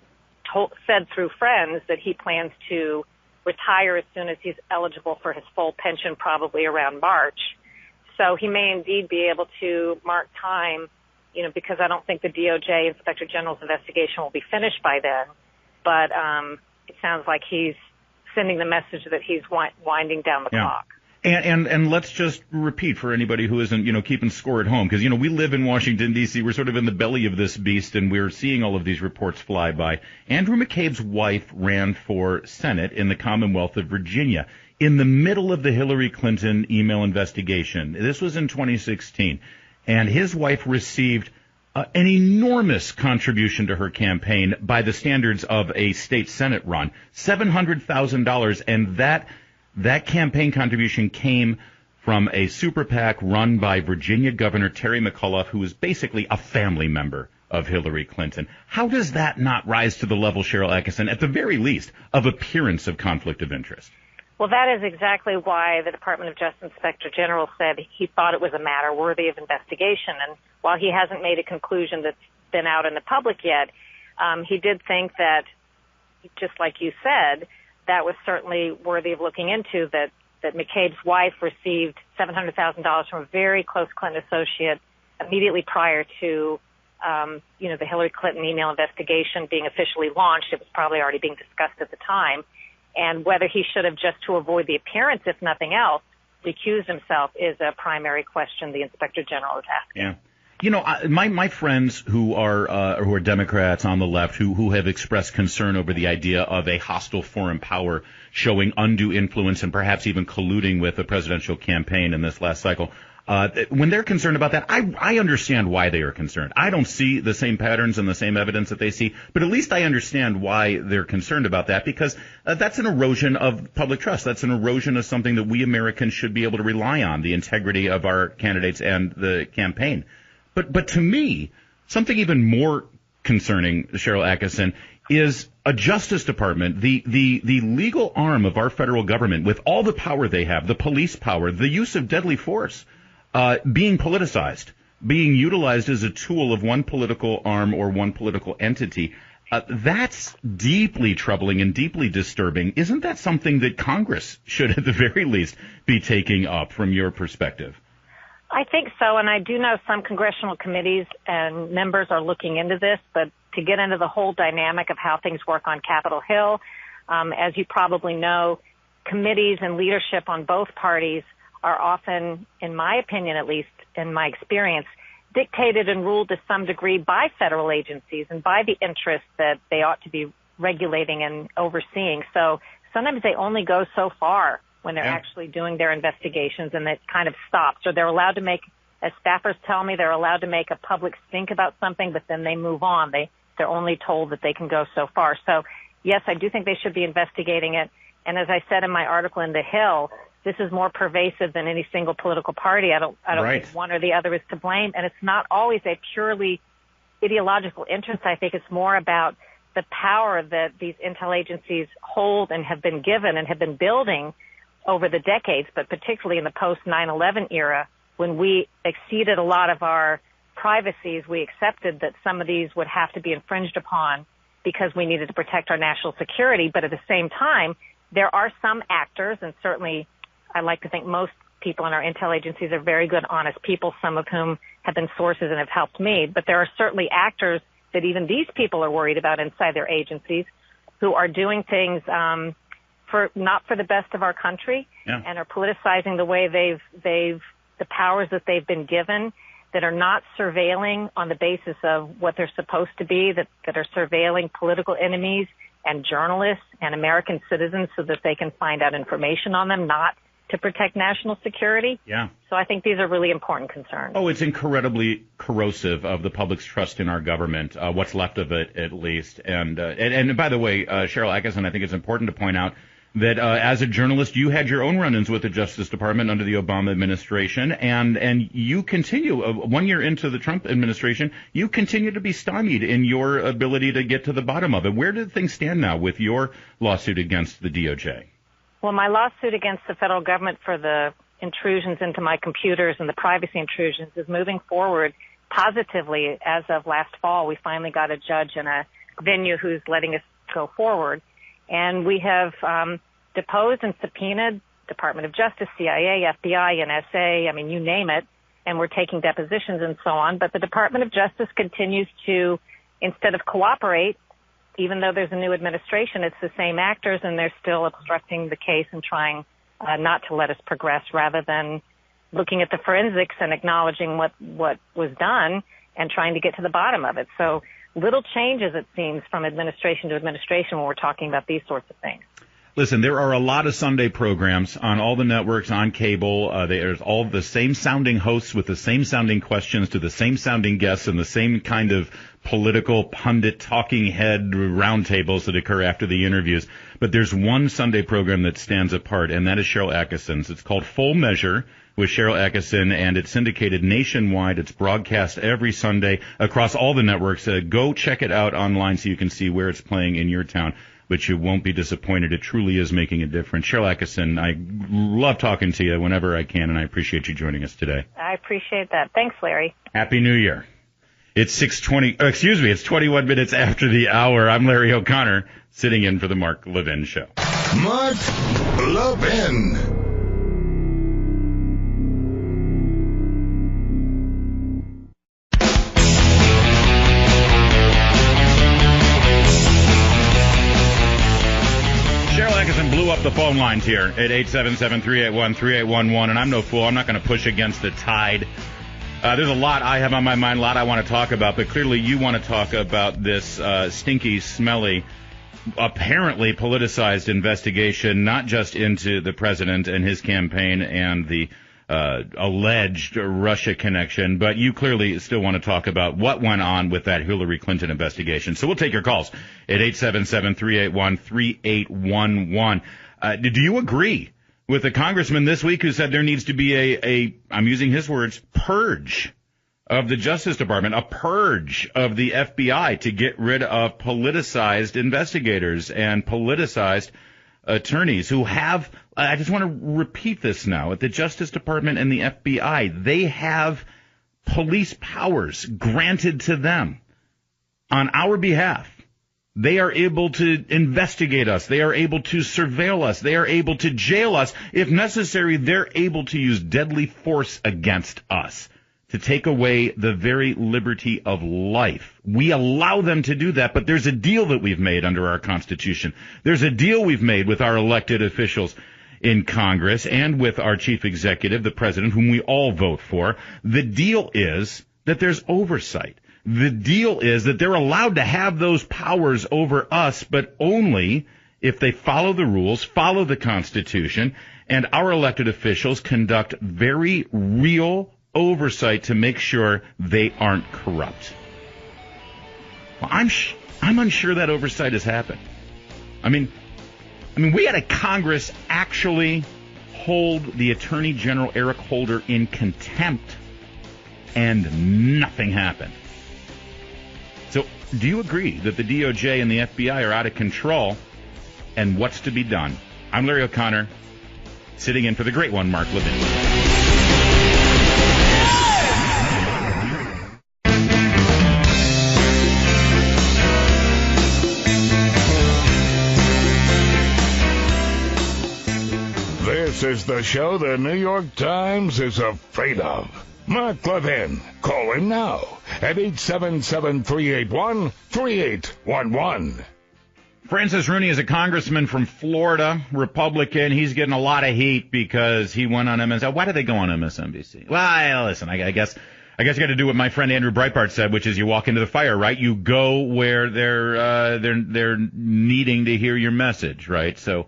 Speaker 8: said through friends that he plans to retire as soon as he's eligible for his full pension, probably around March. So he may indeed be able to mark time, because I don't think the DOJ Inspector General's investigation will be finished by then. But it sounds like he's sending the message that he's winding down the clock.
Speaker 2: And let's just repeat for anybody who isn't, keeping score at home, because, we live in Washington, D.C. We're sort of in the belly of this beast, and we're seeing all of these reports fly by. Andrew McCabe's wife ran for Senate in the Commonwealth of Virginia in the middle of the Hillary Clinton email investigation. This was in 2016. And his wife received an enormous contribution to her campaign by the standards of a state Senate run, $700,000, and that campaign contribution came from a super PAC run by Virginia Governor Terry McAuliffe, who is basically a family member of Hillary Clinton. How does that not rise to the level, Sharyl Attkisson, at the very least, of appearance of conflict of interest?
Speaker 8: Well, that is exactly why the Department of Justice Inspector General said he thought it was a matter worthy of investigation. And while he hasn't made a conclusion that's been out in the public yet, he did think that, just like you said, that was certainly worthy of looking into, that McCabe's wife received $700,000 from a very close Clinton associate immediately prior to, the Hillary Clinton email investigation being officially launched. It was probably already being discussed at the time. And whether he should have, just to avoid the appearance, if nothing else, recused himself is a primary question the Inspector General is asking.
Speaker 2: Yeah. My friends who are Democrats on the left who have expressed concern over the idea of a hostile foreign power showing undue influence and perhaps even colluding with the presidential campaign in this last cycle, when they're concerned about that, I understand why they are concerned. I don't see the same patterns and the same evidence that they see, but at least I understand why they're concerned about that, because that's an erosion of public trust. That's an erosion of something that we Americans should be able to rely on, the integrity of our candidates and the campaign. But to me, something even more concerning, Sharyl Attkisson, is a Justice Department, the legal arm of our federal government, with all the power they have, the police power, the use of deadly force, being politicized, being utilized as a tool of one political arm or one political entity. That's deeply troubling and deeply disturbing. Isn't that something that Congress should, at the very least, be taking up from your perspective?
Speaker 8: I think so, and I do know some congressional committees and members are looking into this, but to get into the whole dynamic of how things work on Capitol Hill, as you probably know, committees and leadership on both parties are often, in my opinion at least, in my experience, dictated and ruled to some degree by federal agencies and by the interests that they ought to be regulating and overseeing. So sometimes they only go so far when they're actually doing their investigations, and it kind of stops. Or they're allowed to make, as staffers tell me, they're allowed to make a public stink about something, but then they move on. They're only told that they can go so far. So, yes, I do think they should be investigating it. And as I said in my article in The Hill, this is more pervasive than any single political party. I don't think one or the other is to blame. And it's not always a purely ideological interest. I think it's more about the power that these intel agencies hold and have been given and have been building over the decades, but particularly in the post 9/11 era, when we exceeded a lot of our privacies, we accepted that some of these would have to be infringed upon because we needed to protect our national security. But at the same time, there are some actors, and certainly I like to think most people in our intel agencies are very good, honest people, some of whom have been sources and have helped me. But there are certainly actors that even these people are worried about inside their agencies who are doing things not for the best of our country, and are politicizing the way the powers that they've been given, that are not surveilling on the basis of what they're supposed to be, that are surveilling political enemies and journalists and American citizens so that they can find out information on them, not to protect national security. Yeah. So I think these are really important concerns.
Speaker 2: Oh, it's incredibly corrosive of the public's trust in our government, what's left of it at least. And by the way, Sharyl Attkisson, I think it's important to point out that as a journalist, you had your own run-ins with the Justice Department under the Obama administration, and you continue, 1 year into the Trump administration, you continue to be stymied in your ability to get to the bottom of it. Where do things stand now with your lawsuit against the DOJ?
Speaker 8: Well, my lawsuit against the federal government for the intrusions into my computers and the privacy intrusions is moving forward positively. As of last fall, we finally got a judge in a venue who's letting us go forward. And we have deposed and subpoenaed Department of Justice, CIA, FBI, NSA, I mean, you name it, and we're taking depositions and so on. But the Department of Justice continues to, instead of cooperate, even though there's a new administration, it's the same actors, and they're still obstructing the case and trying not to let us progress, rather than looking at the forensics and acknowledging what was done and trying to get to the bottom of it. So little changes, it seems, from administration to administration when we're talking about these sorts of things.
Speaker 2: Listen, there are a lot of Sunday programs on all the networks, on cable. There's all the same sounding hosts with the same sounding questions to the same sounding guests and the same kind of political pundit talking head roundtables that occur after the interviews. But there's one Sunday program that stands apart, and that is Sharyl Attkisson's. It's called Full Measure with Sharyl Attkisson, and it's syndicated nationwide. It's broadcast every Sunday across all the networks. Go check it out online so you can see where it's playing in your town. But you won't be disappointed. It truly is making a difference. Sharyl Attkisson, I love talking to you whenever I can, and I appreciate you joining us today.
Speaker 8: I appreciate that. Thanks, Larry.
Speaker 2: Happy New Year. It's 21 minutes after the hour. I'm Larry O'Connor, sitting in for the Mark Levin Show.
Speaker 1: Mark Levin.
Speaker 2: Blew up the phone lines here at 877-381-3811, and I'm no fool. I'm not going to push against the tide. There's a lot I have on my mind, a lot I want to talk about, but clearly you want to talk about this stinky, smelly, apparently politicized investigation, not just into the president and his campaign and the alleged Russia connection, but you clearly still want to talk about what went on with that Hillary Clinton investigation. So we'll take your calls at 877-381-3811. Do you agree with the congressman this week who said there needs to be a I'm using his words, purge of the Justice Department, a purge of the FBI to get rid of politicized investigators and politicized attorneys who have, I just want to repeat this now, at the Justice Department and the FBI, they have police powers granted to them on our behalf. They are able to investigate us. They are able to surveil us. They are able to jail us. If necessary, they're able to use deadly force against us to take away the very liberty of life. We allow them to do that, but there's a deal that we've made under our Constitution. There's a deal we've made with our elected officials in Congress and with our chief executive, the president, whom we all vote for. The deal is that there's oversight. The deal is that they're allowed to have those powers over us, but only if they follow the rules, follow the Constitution, and our elected officials conduct very real oversight to make sure they aren't corrupt. Well, I'm unsure that oversight has happened. I mean, we had a Congress actually hold the Attorney General Eric Holder in contempt, and nothing happened. So, do you agree that the DOJ and the FBI are out of control, and what's to be done? I'm Larry O'Connor, sitting in for the great one, Mark Levin.
Speaker 1: This is the show the New York Times is afraid of. Mark Levin. Call him now at 877-381-3811.
Speaker 2: Francis Rooney is a congressman from Florida, Republican. He's getting a lot of heat because he went on MSNBC. Why did they go on MSNBC? Well, listen, I guess you got to do what my friend Andrew Breitbart said, which is you walk into the fire, right? You go where they're needing to hear your message, right? So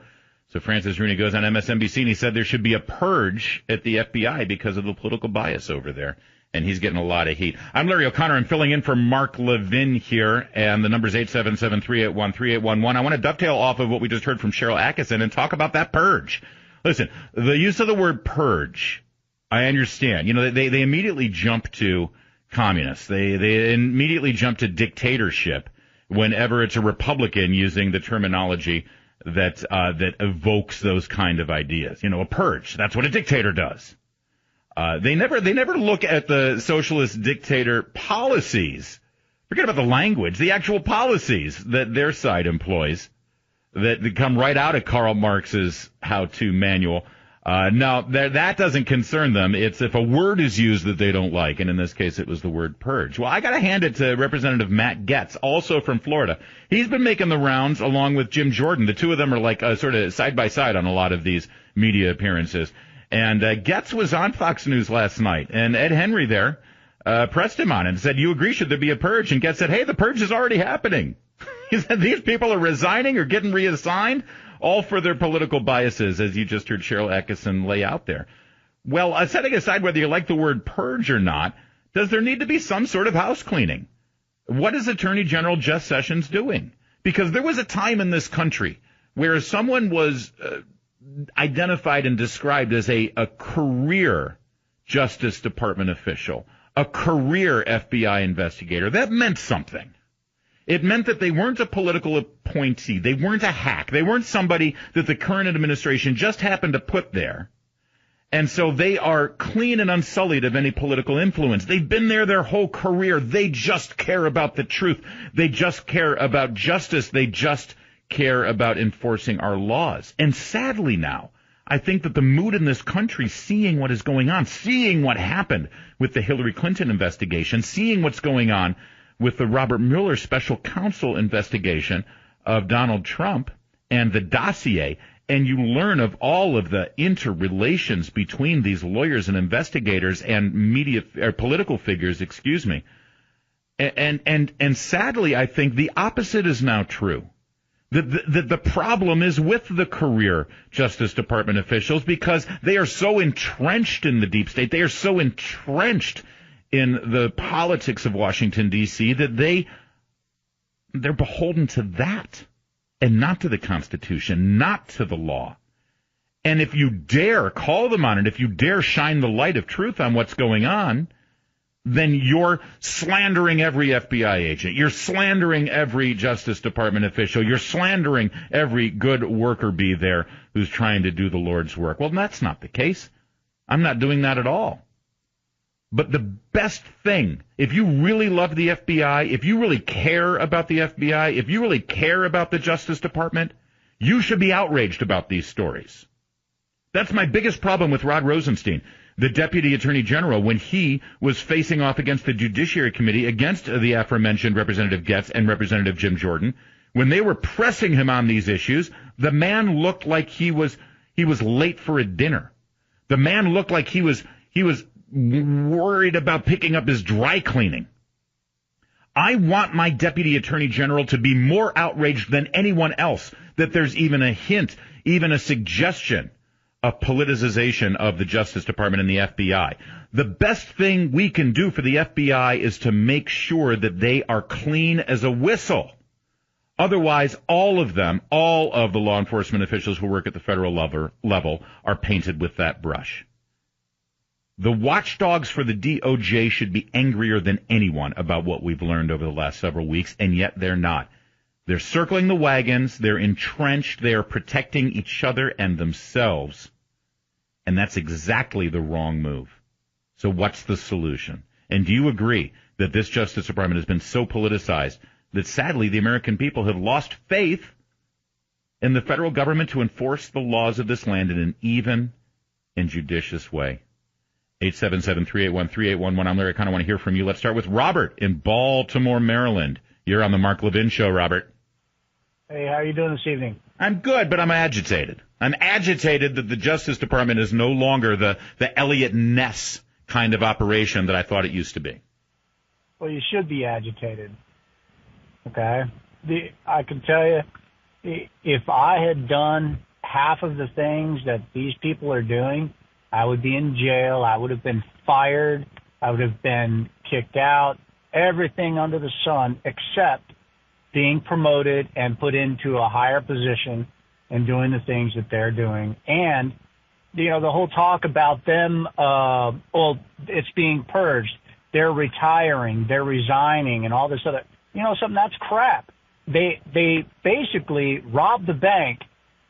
Speaker 2: Francis Rooney goes on MSNBC and he said there should be a purge at the FBI because of the political bias over there. And he's getting a lot of heat. I'm Larry O'Connor. I'm filling in for Mark Levin here, and the number is 877-381-3811. I want to dovetail off of what we just heard from Sharyl Attkisson and talk about that purge. Listen, the use of the word purge, I understand. You know, they immediately jump to communists. They immediately jump to dictatorship whenever it's a Republican using the terminology that evokes those kind of ideas. A purge. That's what a dictator does. They never look at the socialist dictator policies. Forget about the language, the actual policies that their side employs that come right out of Karl Marx's how-to manual. No, that doesn't concern them. It's if a word is used that they don't like, and in this case it was the word purge. Well, I got to hand it to Representative Matt Gaetz, also from Florida. He's been making the rounds along with Jim Jordan. The two of them are like sort of side by side on a lot of these media appearances. And Gaetz was on Fox News last night, and Ed Henry there pressed him on it and said, "You agree, should there be a purge?" And Gaetz said, "Hey, the purge is already happening." He said, "These people are resigning or getting reassigned, all for their political biases," as you just heard Sharyl Attkisson lay out there. Well, setting aside whether you like the word purge or not, does there need to be some sort of house cleaning? What is Attorney General Jeff Sessions doing? Because there was a time in this country where someone was identified and described as a career Justice Department official, a career FBI investigator. That meant something. It meant that they weren't a political appointee. They weren't a hack. They weren't somebody that the current administration just happened to put there. And so they are clean and unsullied of any political influence. They've been there their whole career. They just care about the truth. They just care about justice. They just care about enforcing our laws. And sadly now, I think that the mood in this country, seeing what is going on, seeing what happened with the Hillary Clinton investigation, seeing what's going on with the Robert Mueller special counsel investigation of Donald Trump and the dossier, and you learn of all of the interrelations between these lawyers and investigators and media or political figures, and sadly, I think the opposite is now true. The problem is with the career Justice Department officials because they are so entrenched in the deep state. They are so entrenched in the politics of Washington, D.C., that they're beholden to that and not to the Constitution, not to the law. And if you dare call them on it, if you dare shine the light of truth on what's going on, then you're slandering every FBI agent. You're slandering every Justice Department official. You're slandering every good worker bee there who's trying to do the Lord's work. Well, that's not the case. I'm not doing that at all. But the best thing, if you really love the FBI, if you really care about the FBI, if you really care about the Justice Department, you should be outraged about these stories. That's my biggest problem with Rod Rosenstein, the Deputy Attorney General, when he was facing off against the Judiciary Committee, against the aforementioned Representative Gaetz and Representative Jim Jordan. When they were pressing him on these issues, the man looked like he was late for a dinner. The man looked like he was worried about picking up his dry cleaning. I want my Deputy Attorney General to be more outraged than anyone else that there's even a hint, even a suggestion of politicization of the Justice Department and the FBI. The best thing we can do for the FBI is to make sure that they are clean as a whistle. Otherwise, all of them, all of the law enforcement officials who work at the federal level are painted with that brush. The watchdogs for the DOJ should be angrier than anyone about what we've learned over the last several weeks, and yet they're not. They're circling the wagons, they're entrenched, they are protecting each other and themselves, and that's exactly the wrong move. So what's the solution? And do you agree that this Justice Department has been so politicized that sadly the American people have lost faith in the federal government to enforce the laws of this land in an even and judicious way? 877-381-3811. I'm Larry. I kind of want to hear from you. Let's start with Robert in Baltimore, Maryland. You're on the Mark Levin Show, Robert.
Speaker 9: Hey, how are you doing this evening?
Speaker 2: I'm good, but I'm agitated. I'm agitated that the Justice Department is no longer the Elliot Ness kind of operation that I thought it used to be.
Speaker 9: Well, you should be agitated. Okay? I can tell you, if I had done half of the things that these people are doing, I would be in jail. I would have been fired. I would have been kicked out. Everything under the sun except being promoted and put into a higher position and doing the things that they're doing. And, you know, the whole talk about them, it's being purged. They're retiring. They're resigning and all this other, something that's crap. They basically robbed the bank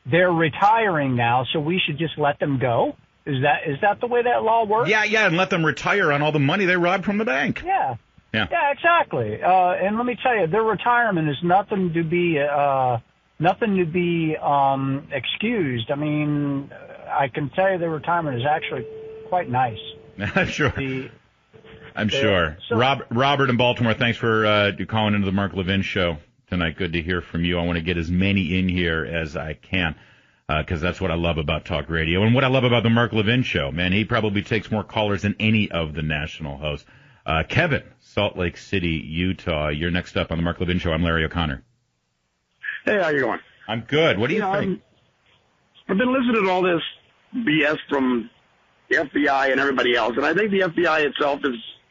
Speaker 9: they're retiring now, so we should just let them go? Is that the way that law works?
Speaker 2: Yeah, and let them retire on all the money they robbed from the bank.
Speaker 9: Yeah, exactly. And let me tell you, their retirement is nothing to be excused. I mean, I can tell you their retirement is actually quite nice.
Speaker 2: Sure. I'm sure. So, Robert in Baltimore, thanks for calling into the Mark Levin Show tonight. Good to hear from you. I want to get as many in here as I can, because that's what I love about talk radio. And what I love about the Mark Levin Show, man, he probably takes more callers than any of the national hosts. Kevin, Salt Lake City, Utah, you're next up on the Mark Levin Show. I'm Larry O'Connor.
Speaker 10: Hey, how you going?
Speaker 2: I'm good. What do you think?
Speaker 10: I've been listening to all this BS from the FBI and everybody else, and I think the FBI itself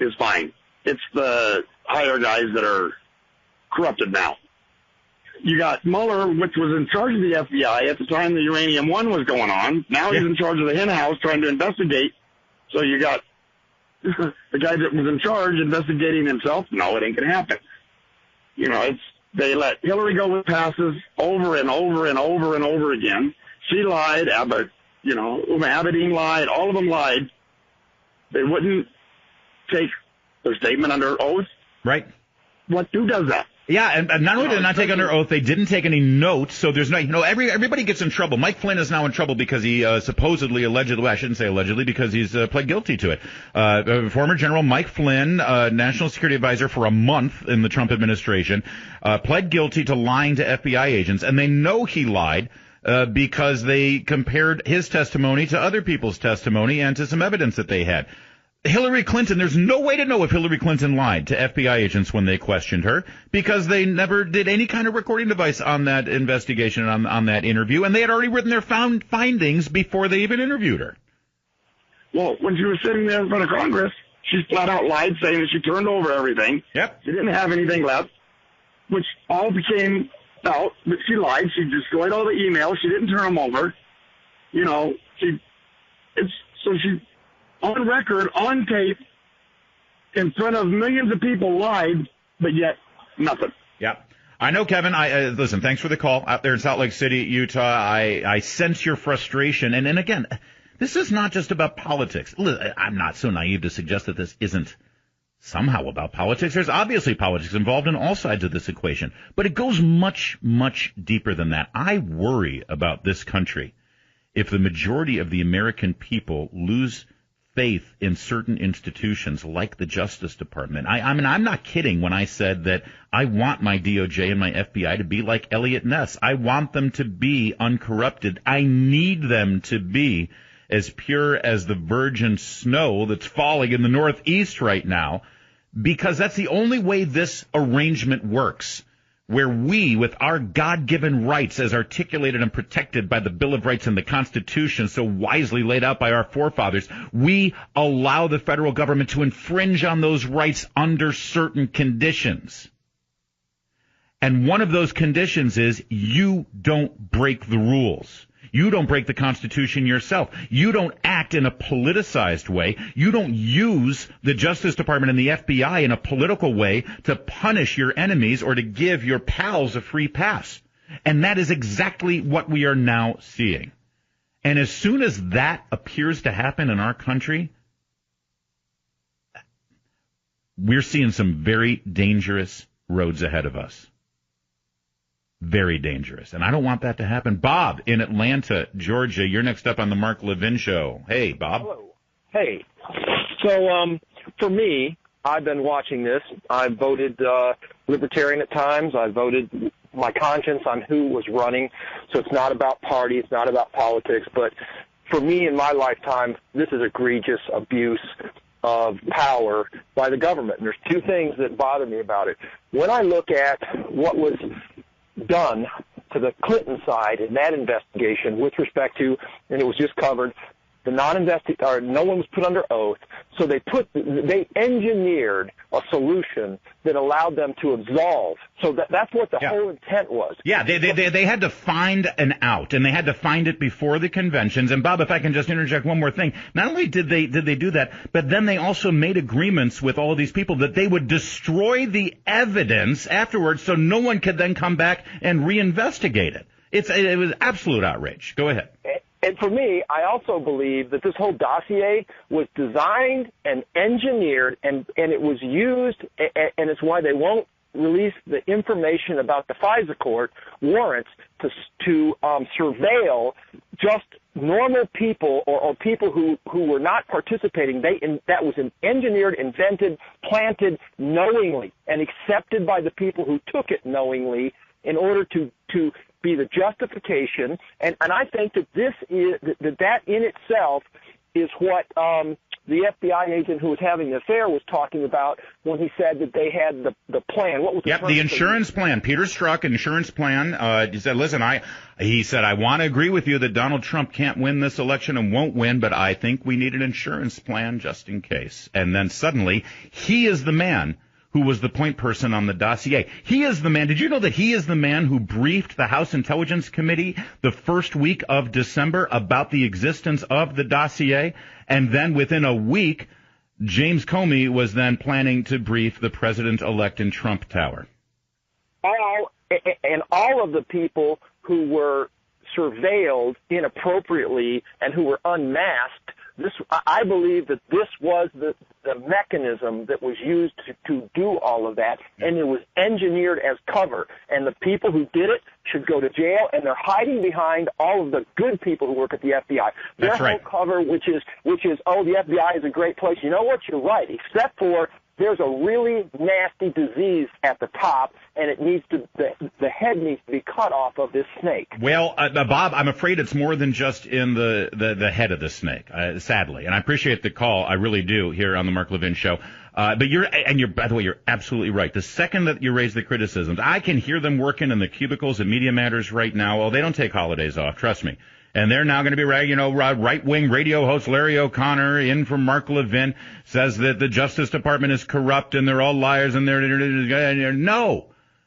Speaker 10: is fine. It's the higher guys that are corrupted now. You got Mueller, which was in charge of the FBI at the time the Uranium One was going on. Now he's in charge of the hen house trying to investigate. So you got the guy that was in charge investigating himself. No, it ain't going to happen. You know, they let Hillary go with passes over and over and over and over again. She lied, but, you know, Abedin lied. All of them lied. They wouldn't take their statement under oath.
Speaker 2: Right.
Speaker 10: Who does that?
Speaker 2: Yeah, and not only did they not take under oath, they didn't take any notes, so there's no, you know, everybody gets in trouble. Mike Flynn is now in trouble because he allegedly, I shouldn't say allegedly, because he's pled guilty to it. Former General Mike Flynn, National Security Advisor for a month in the Trump administration, pled guilty to lying to FBI agents, and they know he lied because they compared his testimony to other people's testimony and to some evidence that they had. Hillary Clinton, there's no way to know if Hillary Clinton lied to FBI agents when they questioned her, because they never did any kind of recording device on that investigation, on that interview, and they had already written their findings before they even interviewed her.
Speaker 10: Well, when she was sitting there in front of Congress, she flat out lied, saying that she turned over everything.
Speaker 2: Yep.
Speaker 10: She didn't have anything left, which all became out, but she lied. She destroyed all the emails. She didn't turn them over. You know, she on record, on tape, in front of millions of people lied, but yet nothing.
Speaker 2: Yeah. I know, Kevin. Listen, thanks for the call out there in Salt Lake City, Utah. I sense your frustration. And again, this is not just about politics. I'm not so naive to suggest that this isn't somehow about politics. There's obviously politics involved in all sides of this equation, but it goes much, much deeper than that. I worry about this country if the majority of the American people lose faith in certain institutions like the Justice Department. I mean, I'm not kidding when I said that I want my DOJ and my FBI to be like Eliot Ness. I want them to be uncorrupted. I need them to be as pure as the virgin snow that's falling in the Northeast right now, because that's the only way this arrangement works, where we, with our God-given rights as articulated and protected by the Bill of Rights and the Constitution so wisely laid out by our forefathers, we allow the federal government to infringe on those rights under certain conditions. And one of those conditions is you don't break the rules. You don't break the Constitution yourself. You don't act in a politicized way. You don't use the Justice Department and the FBI in a political way to punish your enemies or to give your pals a free pass. And that is exactly what we are now seeing. And as soon as that appears to happen in our country, we're seeing some very dangerous roads ahead of us. Very dangerous. And I don't want that to happen. Bob in Atlanta, Georgia, you're next up on the Mark Levin Show. Hey, Bob.
Speaker 11: Hello. Hey. So, for me, I've been watching this. I voted libertarian at times. I voted my conscience on who was running. So it's not about party. It's not about politics. But for me, in my lifetime, this is egregious abuse of power by the government. And there's two things that bother me about it. When I look at what was done to the Clinton side in that investigation with respect to, and it was just covered, the no one was put under oath, so they engineered a solution that allowed them to absolve. So that's what the whole intent was.
Speaker 2: Yeah, they had to find an out, and they had to find it before the conventions. And Bob, if I can just interject one more thing, not only did they do that, but then they also made agreements with all of these people that they would destroy the evidence afterwards, so no one could then come back and reinvestigate it. It was absolute outrage. Go ahead.
Speaker 11: And for me, I also believe that this whole dossier was designed and engineered, and it was used, and it's why they won't release the information about the FISA court warrants to surveil just normal people or people who were not participating. That was engineered, invented, planted knowingly, and accepted by the people who took it knowingly in order to be the justification. And I think that that in itself is what the FBI agent who was having the affair was talking about when he said that they had the plan. What was the
Speaker 2: the insurance plan. Peter Strzok, insurance plan. He said, listen, I want to agree with you that Donald Trump can't win this election and won't win, but I think we need an insurance plan just in case. And then suddenly, he is the man who was the point person on the dossier. He is the man. Did you know that he is the man who briefed the House Intelligence Committee the first week of December about the existence of the dossier? And then within a week, James Comey was then planning to brief the president-elect in Trump Tower.
Speaker 11: All of the people who were surveilled inappropriately and who were unmasked, I believe that this was the mechanism that was used to do all of that, and it was engineered as cover. And the people who did it should go to jail, and they're hiding behind all of the good people who work at the FBI. Their whole cover, which is, oh, the FBI is a great place. You know what? You're right, except for there's a really nasty disease at the top, and it needs to the head needs to be cut off of this snake.
Speaker 2: Well, Bob, I'm afraid it's more than just in the head of the snake, sadly. And I appreciate the call, I really do, here on the Mark Levin Show. But by the way, you're absolutely right. The second that you raise the criticisms, I can hear them working in the cubicles at Media Matters right now. Well, they don't take holidays off, trust me. And they're now going to be, right-wing radio host Larry O'Connor in from Mark Levin says that the Justice Department is corrupt and they're all liars and they're no.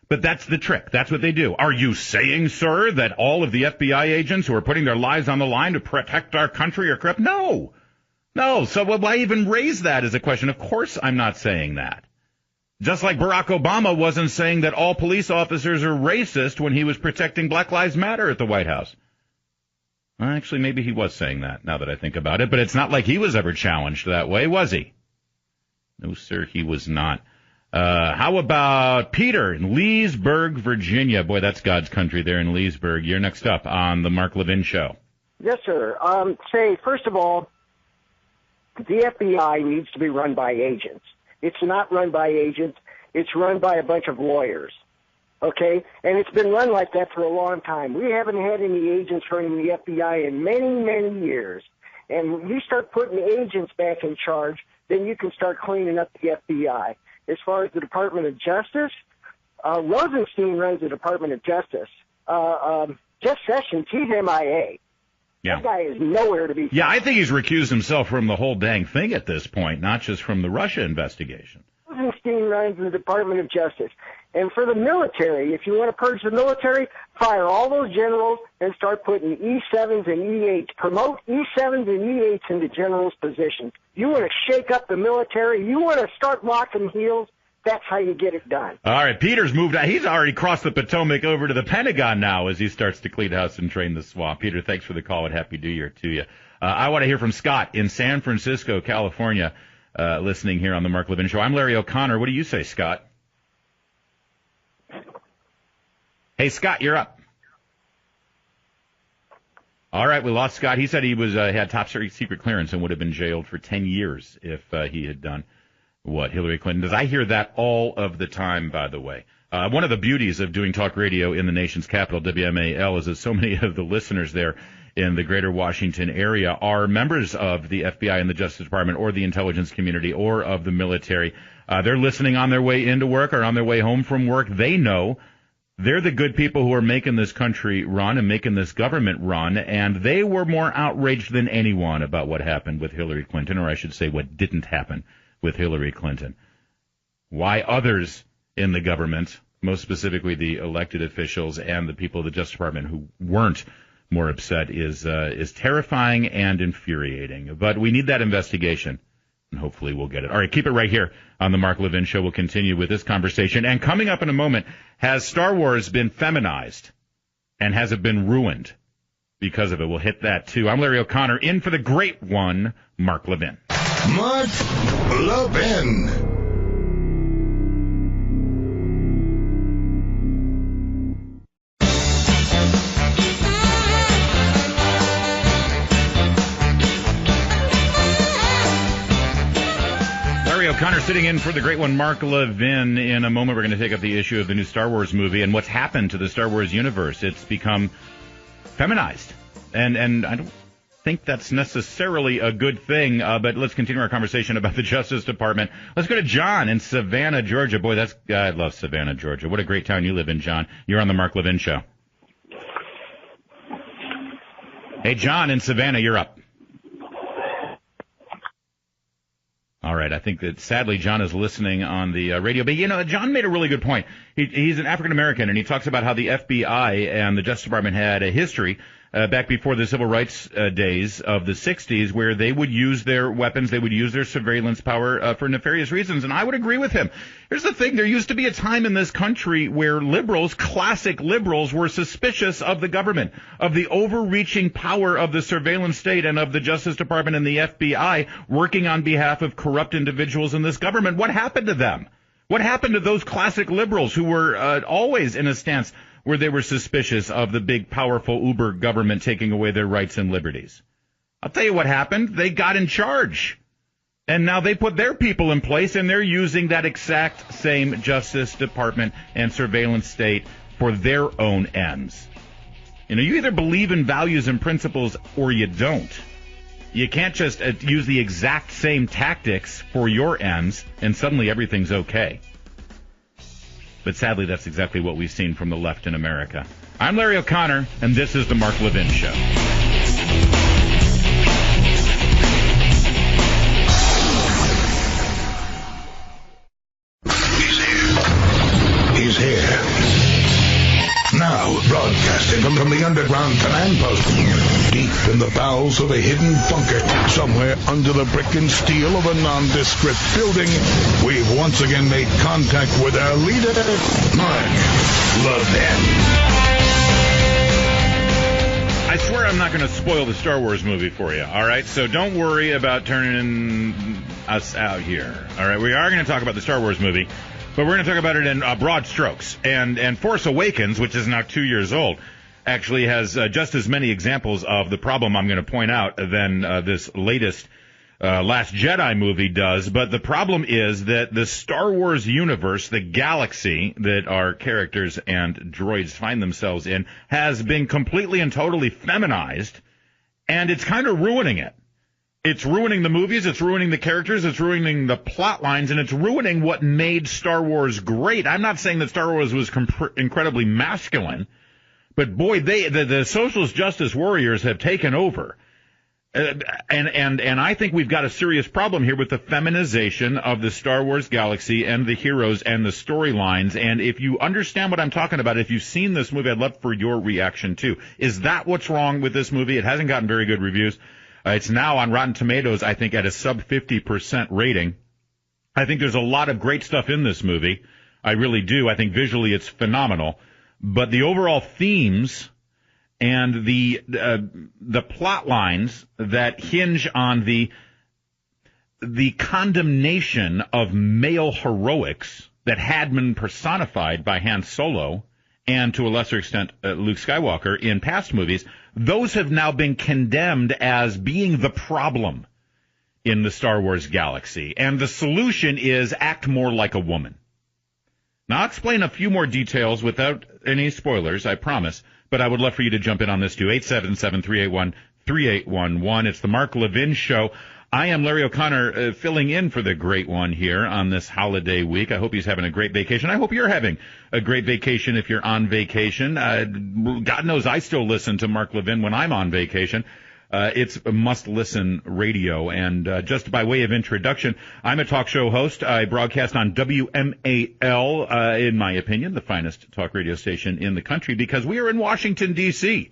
Speaker 2: But that's the trick. That's what they do. Are you saying, sir, that all of the FBI agents who are putting their lives on the line to protect our country are corrupt? No. No. So why even raise that as a question? Of course I'm not saying that. Just like Barack Obama wasn't saying that all police officers are racist when he was protecting Black Lives Matter at the White House. Actually, maybe he was saying that, now that I think about it, but it's not like he was ever challenged that way, was he? No, sir, he was not. How about Peter in Leesburg, Virginia? Boy, that's God's country there in Leesburg. You're next up on the Mark Levin Show.
Speaker 12: Yes, sir. First of all, the FBI needs to be run by agents. It's not run by agents. It's run by a bunch of lawyers. Okay? And it's been run like that for a long time. We haven't had any agents running the FBI in many, many years. And when you start putting agents back in charge, then you can start cleaning up the FBI. As far as the Department of Justice, Rosenstein runs the Department of Justice. Jeff Sessions, he's MIA.
Speaker 2: Yeah.
Speaker 12: That guy is nowhere to be found.
Speaker 2: Yeah, I think he's recused himself from the whole dang thing at this point, not just from the Russia investigation.
Speaker 12: Rosenstein runs the Department of Justice. And for the military, if you want to purge the military, fire all those generals and start putting E7s and E8s. Promote E7s and E8s into generals' positions. You want to shake up the military? You want to start locking heels? That's how you get it done.
Speaker 2: All right, Peter's moved out. He's already crossed the Potomac over to the Pentagon now as he starts to clean house and drain the swamp. Peter, thanks for the call and Happy New Year to you. I want to hear from Scott in San Francisco, California, listening here on the Mark Levin Show. I'm Larry O'Connor. What do you say, Scott? Hey, Scott, you're up. All right, we lost Scott. He said he was had top secret clearance and would have been jailed for 10 years if he had done what Hillary Clinton does. I hear that all of the time, by the way. One of the beauties of doing talk radio in the nation's capital, WMAL, is that so many of the listeners there in the greater Washington area are members of the FBI and the Justice Department or the intelligence community or of the military. They're listening on their way into work or on their way home from work. They know they're the good people who are making this country run and making this government run, and they were more outraged than anyone about what happened with Hillary Clinton, or I should say what didn't happen with Hillary Clinton. Why others in the government, most specifically the elected officials and the people of the Justice Department who weren't more upset is terrifying and infuriating. But we need that investigation, and hopefully we'll get it. All right, keep it right here on the Mark Levin Show. We'll continue with this conversation. And coming up in a moment, has Star Wars been feminized? And has it been ruined because of it? We'll hit that, too. I'm Larry O'Connor, in for the great one, Mark Levin.
Speaker 1: Mark Levin.
Speaker 2: Larry O'Connor sitting in for the great one, Mark Levin. In a moment, we're going to take up the issue of the new Star Wars movie and what's happened to the Star Wars universe. It's become feminized. And I don't think that's necessarily a good thing, but let's continue our conversation about the Justice Department. Let's go to John in Savannah, Georgia. Boy, I love Savannah, Georgia. What a great town you live in, John. You're on the Mark Levin Show. Hey, John in Savannah, you're up. All right, I think that sadly John is listening on the radio. But, John made a really good point. He's an African-American, and he talks about how the FBI and the Justice Department had a history back before the civil rights days of the 60s where they would use their weapons, they would use their surveillance power for nefarious reasons. And I would agree with him. Here's the thing. There used to be a time in this country where liberals, classic liberals, were suspicious of the government, of the overreaching power of the surveillance state and of the Justice Department and the FBI working on behalf of corrupt individuals in this government. What happened to them? What happened to those classic liberals who were always in a stance where they were suspicious of the big, powerful Uber government taking away their rights and liberties? I'll tell you what happened. They got in charge. And now they put their people in place, and they're using that exact same Justice Department and surveillance state for their own ends. You either believe in values and principles or you don't. You can't just use the exact same tactics for your ends, and suddenly everything's okay. But sadly, that's exactly what we've seen from the left in America. I'm Larry O'Connor, and this is the Mark Levin Show.
Speaker 1: He's here. Now, broadcasting from the underground command post, deep in the bowels of a hidden bunker, somewhere under the brick and steel of a nondescript building, we've once again made contact with our leader, Mark Levin.
Speaker 2: I swear I'm not going to spoil the Star Wars movie for you, all right? So don't worry about turning us out here, all right? We are going to talk about the Star Wars movie, but we're going to talk about it in broad strokes. And Force Awakens, which is now 2 years old, actually has just as many examples of the problem I'm going to point out than this latest Last Jedi movie does. But the problem is that the Star Wars universe, the galaxy that our characters and droids find themselves in, has been completely and totally feminized, and it's kind of ruining it. It's ruining the movies, it's ruining the characters, it's ruining the plot lines, and it's ruining what made Star Wars great. I'm not saying that Star Wars was incredibly masculine, but boy, the socialist justice warriors have taken over. And I think we've got a serious problem here with the feminization of the Star Wars galaxy and the heroes and the storylines. And if you understand what I'm talking about, if you've seen this movie, I'd love for your reaction too. Is that what's wrong with this movie? It hasn't gotten very good reviews. It's now on Rotten Tomatoes, I think, at a sub 50% rating. I think there's a lot of great stuff in this movie. I really do. I think visually it's phenomenal. But the overall themes and the plot lines that hinge on the condemnation of male heroics that had been personified by Han Solo and to a lesser extent Luke Skywalker in past movies, those have now been condemned as being the problem in the Star Wars galaxy. And the solution is act more like a woman. Now, I'll explain a few more details without any spoilers, I promise, but I would love for you to jump in on this too. 877-381-3811. It's the Mark Levin Show. I am Larry O'Connor, filling in for the great one here on this holiday week. I hope he's having a great vacation. I hope you're having a great vacation if you're on vacation. God knows I still listen to Mark Levin when I'm on vacation. It's a must-listen radio. And just by way of introduction, I'm a talk show host. I broadcast on WMAL, in my opinion, the finest talk radio station in the country, because we are in Washington, D.C.,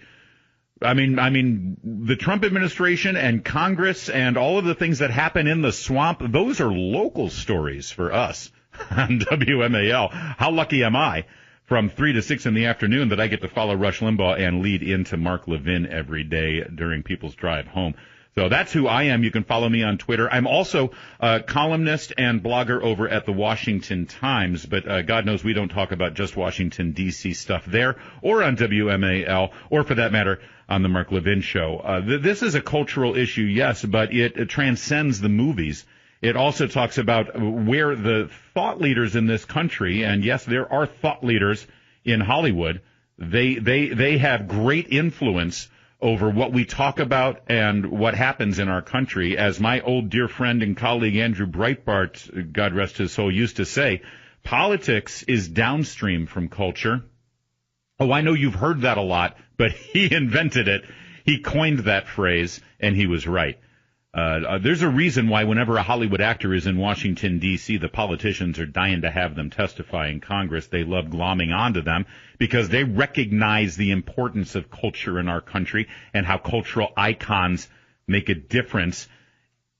Speaker 2: I mean, the Trump administration and Congress and all of the things that happen in the swamp, those are local stories for us on WMAL. How lucky am I? from 3 to 6 in the afternoon that I get to follow Rush Limbaugh and lead into Mark Levin every day during people's drive home. So that's who I am. You can follow me on Twitter. I'm also a columnist and blogger over at the Washington Times, but God knows we don't talk about just Washington, D.C. stuff there or on WMAL or, for that matter, on the Mark Levin Show. This is a cultural issue, yes, but it transcends the movies. It also talks about where the thought leaders in this country, and yes, there are thought leaders in Hollywood, they have great influence over what we talk about and what happens in our country. As my old dear friend and colleague Andrew Breitbart, God rest his soul, used to say, politics is downstream from culture. Oh, I know you've heard that a lot, but he invented it. He coined that phrase, and he was right. There's a reason why whenever a Hollywood actor is in Washington, D.C., the politicians are dying to have them testify in Congress. They love glomming onto them because they recognize the importance of culture in our country and how cultural icons make a difference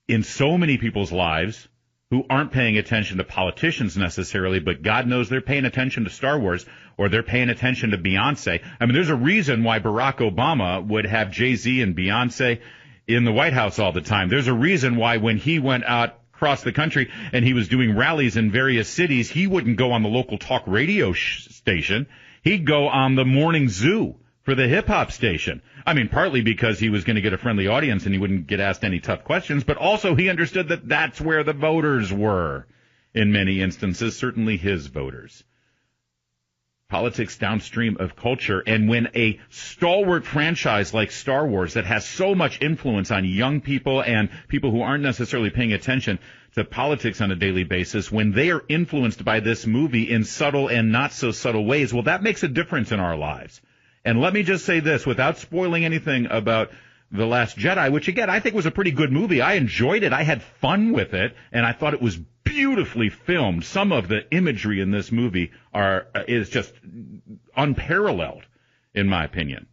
Speaker 2: in so many people's lives who aren't paying attention to politicians necessarily, but God knows they're paying attention to Star Wars or they're paying attention to Beyonce. I mean, there's a reason why Barack Obama would have Jay-Z and Beyonce in the White House all the time. There's a reason why when he went out across the country and he was doing rallies in various cities, he wouldn't go on the local talk radio station. He'd go on the morning zoo for the hip-hop station. I mean, partly because he was going to get a friendly audience and he wouldn't get asked any tough questions, but also he understood that that's where the voters were in many instances, certainly his voters. Politics downstream of culture, and when a stalwart franchise like Star Wars that has so much influence on young people and people who aren't necessarily paying attention to politics on a daily basis, when they are influenced by this movie in subtle and not so subtle ways, well, that makes a difference in our lives. And let me just say this, without spoiling anything about The Last Jedi, which, again, I think was a pretty good movie. I enjoyed it. I had fun with it, and I thought it was beautifully filmed. Some of the imagery in this movie is just unparalleled, in my opinion.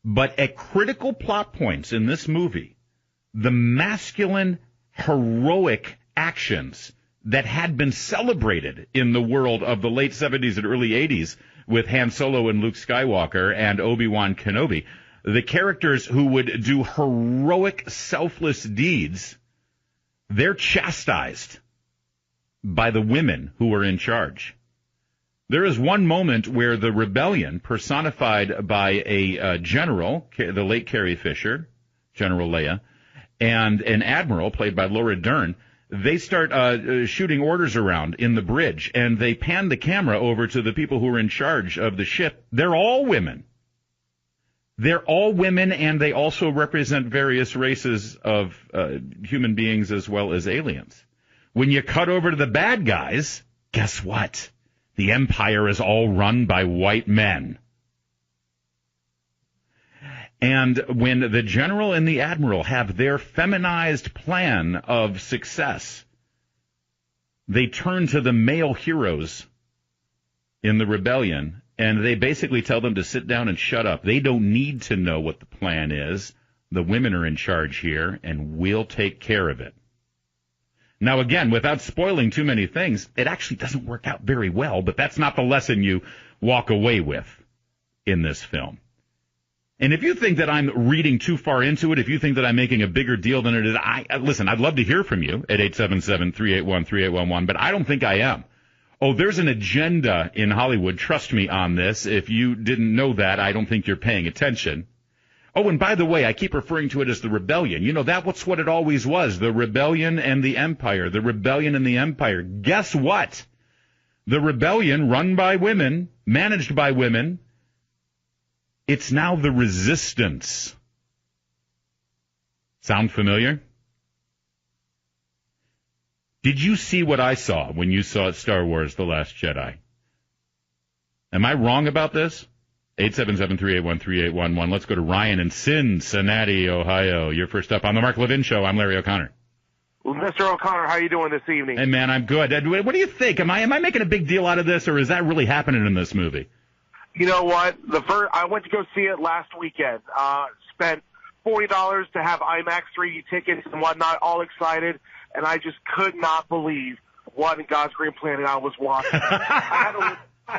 Speaker 2: But at critical plot points in this movie, the masculine, heroic actions that had been celebrated in the world of the late 70s and early 80s with Han Solo and Luke Skywalker and Obi-Wan Kenobi, the characters who would do heroic, selfless deeds, they're chastised by the women who are in charge. There is one moment where the rebellion, personified by a general, the late Carrie Fisher, General Leia, and an admiral, played by Laura Dern, they start shooting orders around in the bridge, and they pan the camera over to the people who are in charge of the ship. They're all women. They're all women, and they also represent various races of human beings as well as aliens. When you cut over to the bad guys, guess what? The Empire is all run by white men. And when the general and the admiral have their feminized plan of success, they turn to the male heroes in the rebellion, and they basically tell them to sit down and shut up. They don't need to know what the plan is. The women are in charge here, and we'll take care of it. Now, again, without spoiling too many things, it actually doesn't work out very well, but that's not the lesson you walk away with in this film. And if you think that I'm reading too far into it, if you think that I'm making a bigger deal than it is, listen, I'd love to hear from you at 877-381-3811, but I don't think I am. Oh, there's an agenda in Hollywood. Trust me on this. If you didn't know that, I don't think you're paying attention. Oh, and by the way, I keep referring to it as the rebellion. You know, that's what it always was, the rebellion and the empire, the rebellion and the empire. Guess what? The rebellion, run by women, managed by women, it's now the resistance. Sound familiar? Did you see what I saw when you saw Star Wars: The Last Jedi? Am I wrong about this? 877-381-3811. Let's go to Ryan in Cincinnati, Ohio. You're first up on the Mark Levin Show. I'm Larry O'Connor.
Speaker 13: Well, Mr. O'Connor, how are you doing this evening?
Speaker 2: Hey, man, I'm good. What do you think? Am I making a big deal out of this, or is that really happening in this movie?
Speaker 13: You know what? I went to go see it last weekend. Spent $40 to have IMAX 3D tickets and whatnot, all excited, and I just could not believe what in God's green planet I was watching. I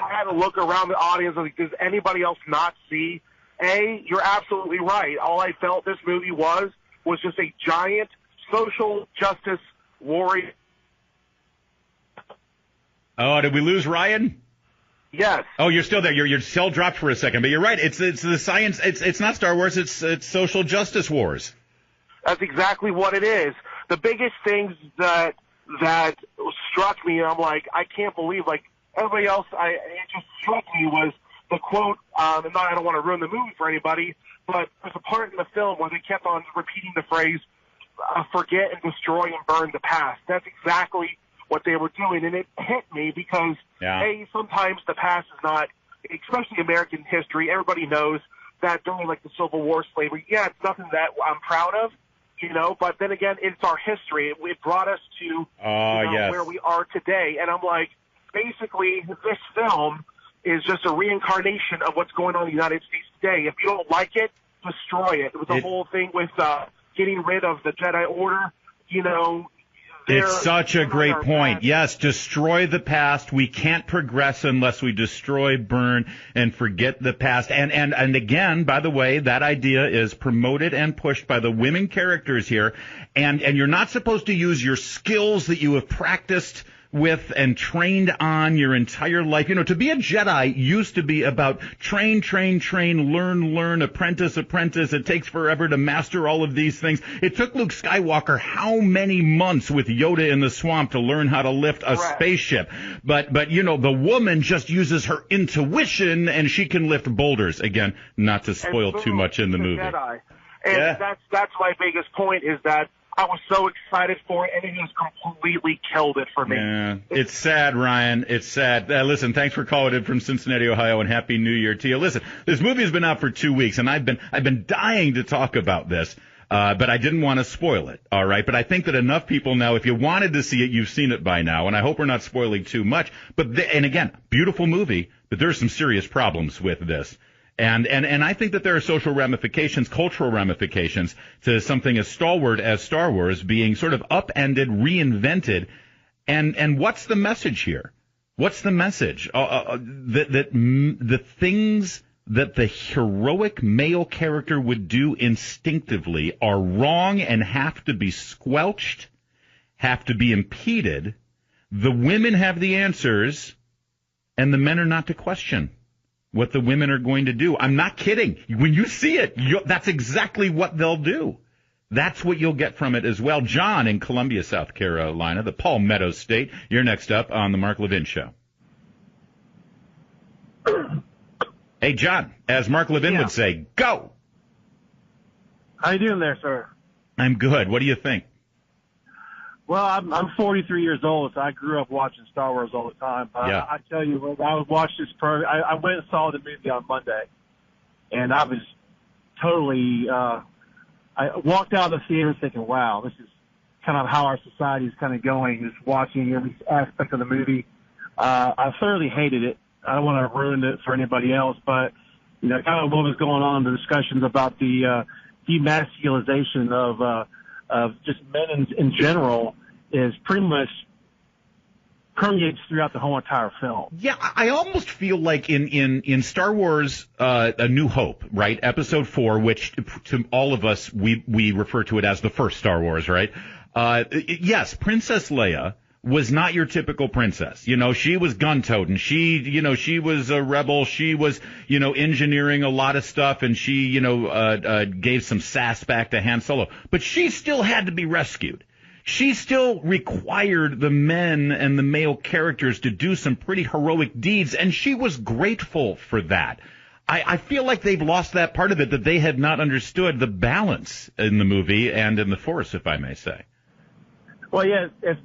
Speaker 13: I had to look around the audience and like, does anybody else not see? You're absolutely right. All I felt this movie was just a giant social justice warrior.
Speaker 2: Oh, did we lose Ryan?
Speaker 13: Yes.
Speaker 2: Oh, you're still there. Your cell dropped for a second, but you're right. It's the science. It's not Star Wars. It's social justice wars.
Speaker 13: That's exactly what it is. The biggest things that struck me, and I'm like, I can't believe, like everybody else, it just struck me was the quote. And I don't want to ruin the movie for anybody, but there's a part in the film where they kept on repeating the phrase, "Forget and destroy and burn the past." That's exactly what they were doing, and it hit me because sometimes the past is not, especially American history. Everybody knows that during like the Civil War, slavery, it's nothing that I'm proud of, but then again, it's our history. It brought us to where we are today, and I'm like, basically, this film is just a reincarnation of what's going on in the United States today. If you don't like it, destroy it. It was the whole thing with getting rid of the Jedi Order,
Speaker 2: It's such a great point. Yes, destroy the past. We can't progress unless we destroy, burn, and forget the past. And again, by the way, that idea is promoted and pushed by the women characters here. And you're not supposed to use your skills that you have practiced with and trained on your entire life. To be a Jedi used to be about train, learn, apprentice. It takes forever to master all of these things. It took Luke Skywalker how many months with Yoda in the swamp to learn how to lift a spaceship? But the woman just uses her intuition and she can lift boulders. Again, not to spoil too much in the movie.
Speaker 13: Jedi. And that's my biggest point is that I was so excited for it, and it just completely killed it for me.
Speaker 2: Yeah, it's sad, Ryan. It's sad. Listen, thanks for calling in from Cincinnati, Ohio, and Happy New Year to you. Listen, this movie has been out for 2 weeks, and I've been dying to talk about this, but I didn't want to spoil it. All right, but I think that enough people now, if you wanted to see it, you've seen it by now, and I hope we're not spoiling too much. And again, beautiful movie, but there's some serious problems with this. And I think that there are social ramifications, cultural ramifications to something as stalwart as Star Wars being sort of upended, reinvented. And what's the message here? What's the message? That the things that the heroic male character would do instinctively are wrong and have to be squelched, have to be impeded. The women have the answers, and the men are not to question what the women are going to do. I'm not kidding. When you see it, that's exactly what they'll do. That's what you'll get from it as well. John in Columbia, South Carolina, the Palmetto State. You're next up on the Mark Levin Show. Hey, John, as Mark Levin would say, go.
Speaker 14: How you doing there, sir?
Speaker 2: I'm good. What do you think?
Speaker 14: Well, I'm 43 years old, so I grew up watching Star Wars all the time. I tell you, when I watched this program, I went and saw the movie on Monday, and I was totally, I walked out of the theater thinking, wow, this is kind of how our society is kind of going, just watching every aspect of the movie. I thoroughly hated it. I don't want to ruin it for anybody else, but, kind of what was going on in the discussions about the demasculization of just men in general is pretty much permeates throughout the whole entire film.
Speaker 2: Yeah, I almost feel like in Star Wars A New Hope, right, Episode 4, which to all of us, we refer to it as the first Star Wars, right? Yes, Princess Leia was not your typical princess. She was gun-toting. She was a rebel. She was, engineering a lot of stuff, and she, gave some sass back to Han Solo. But she still had to be rescued. She still required the men and the male characters to do some pretty heroic deeds, and she was grateful for that. I feel like they've lost that part of it, that they have not understood the balance in the movie and in the Force, if I may say.
Speaker 14: Well, yeah, it's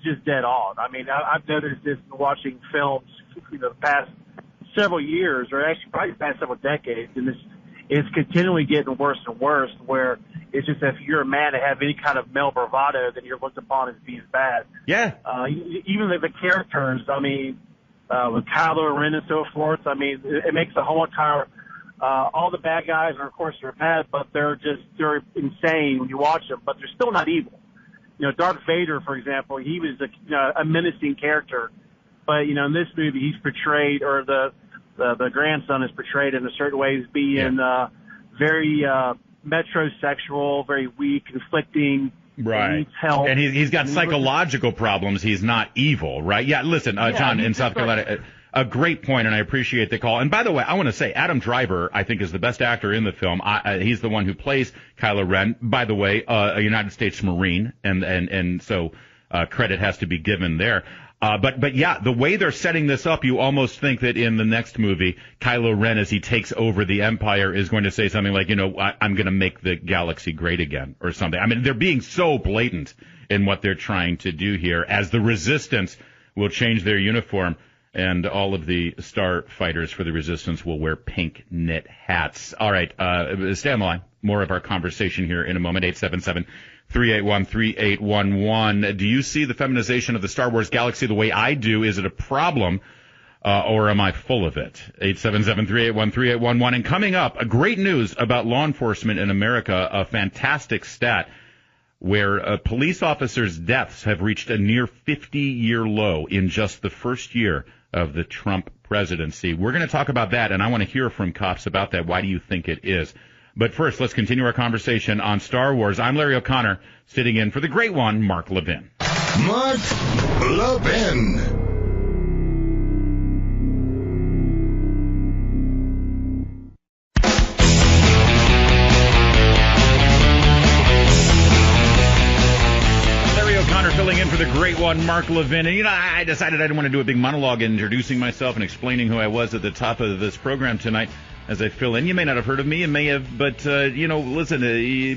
Speaker 14: just dead on. I mean, I've noticed this watching films, the past several years, or actually probably the past several decades, and it's continually getting worse and worse. Where it's just if you're a man to have any kind of male bravado, then you're looked upon as being bad.
Speaker 2: Yeah.
Speaker 14: Even the characters. I mean, with Kylo Ren and so forth. I mean, it makes the whole entire. All the bad guys are, of course, they're bad, but they're insane when you watch them. But they're still not evil. Darth Vader, for example, he was a menacing character But, you know, in this movie, he's portrayed, or the grandson is portrayed in a certain way as being very metrosexual, very weak, conflicting.
Speaker 2: Right.
Speaker 14: Needs help.
Speaker 2: And he's got psychological problems. He's not evil, right? Yeah, listen, John, in South Carolina, a great point, and I appreciate the call. And by the way, I want to say Adam Driver, I think, is the best actor in the film. He's the one who plays Kylo Ren. By the way, a United States Marine, and so credit has to be given there. But yeah, the way they're setting this up, you almost think that in the next movie, Kylo Ren, as he takes over the Empire, is going to say something like, you know, I'm going to make the galaxy great again, or something. I mean, they're being so blatant in what they're trying to do here, as the Resistance will change their uniform, and all of the star fighters for the Resistance will wear pink knit hats. All right, stay on the line. More of our conversation here in a moment. 877-381-3811. Do you see the feminization of the Star Wars galaxy the way I do? Is it a problem, or am I full of it? 877-381-3811. And coming up, great news about law enforcement in America, a fantastic stat where police officers' deaths have reached a near 50-year low in just the first year of the Trump presidency. We're going to talk about that, and I want to hear from cops about that. Why do you think it is? But first, let's continue our conversation on Star Wars. I'm Larry O'Connor, sitting in for the great one, Mark Levin.
Speaker 1: Mark Levin.
Speaker 2: Filling in for the great one, Mark Levin. And, you know, I decided I didn't want to do a big monologue introducing myself and explaining who I was at the top of this program tonight as I fill in. You may not have heard of me, you may have, but, you know, listen,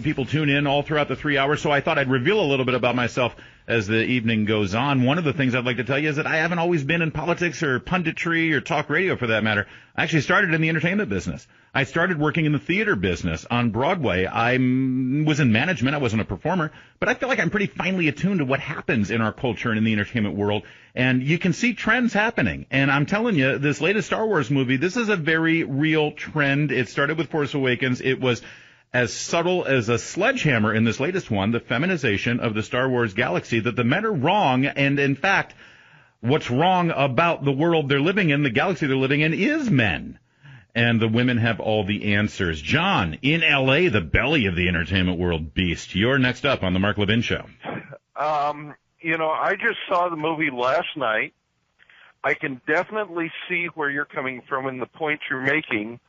Speaker 2: people tune in all throughout the 3 hours, so I thought I'd reveal a little bit about myself as the evening goes on. One of the things I'd like to tell you is that I haven't always been in politics or punditry or talk radio, for that matter. I actually started in the entertainment business. I started working in the theater business on Broadway. I was in management. I wasn't a performer, but I feel like I'm pretty finely attuned to what happens in our culture and in the entertainment world. And you can see trends happening. And I'm telling you, this latest Star Wars movie, this is a very real trend. It started with Force Awakens. It was as subtle as a sledgehammer in this latest one, the feminization of the Star Wars galaxy, that the men are wrong. And in fact, what's wrong about the world they're living in, the galaxy they're living in, is men. And the women have all the answers. John, in L.A., the belly of the entertainment world beast. You're next up on the Mark Levin Show.
Speaker 13: You know, I just saw the movie last night. I can definitely see where you're coming from and the points you're making,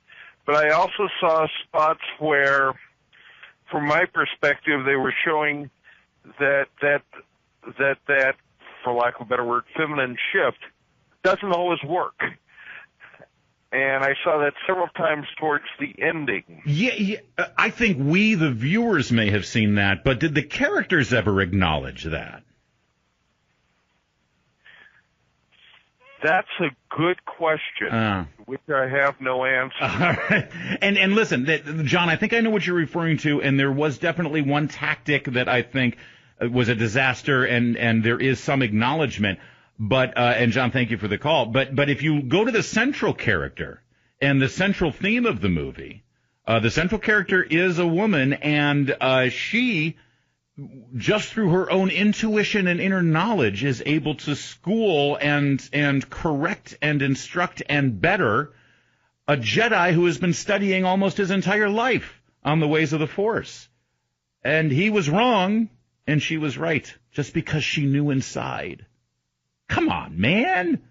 Speaker 13: but I also saw spots where, from my perspective, they were showing that, for lack of a better word, feminine shift doesn't always work. And I saw that several times towards the ending.
Speaker 2: Yeah, I think we, the viewers, may have seen that, but did the characters ever acknowledge that?
Speaker 13: That's a good question, which I have no answer.
Speaker 2: All right. And listen, John, I think I know what you're referring to, and there was definitely one tactic that I think was a disaster, and there is some acknowledgement. But and John, thank you for the call. But if you go to the central character and the central theme of the movie, the central character is a woman, and she, just through her own intuition and inner knowledge, is able to school and correct and instruct and better a Jedi who has been studying almost his entire life on the ways of the Force. And he was wrong, and she was right, just because she knew inside. Come on, man.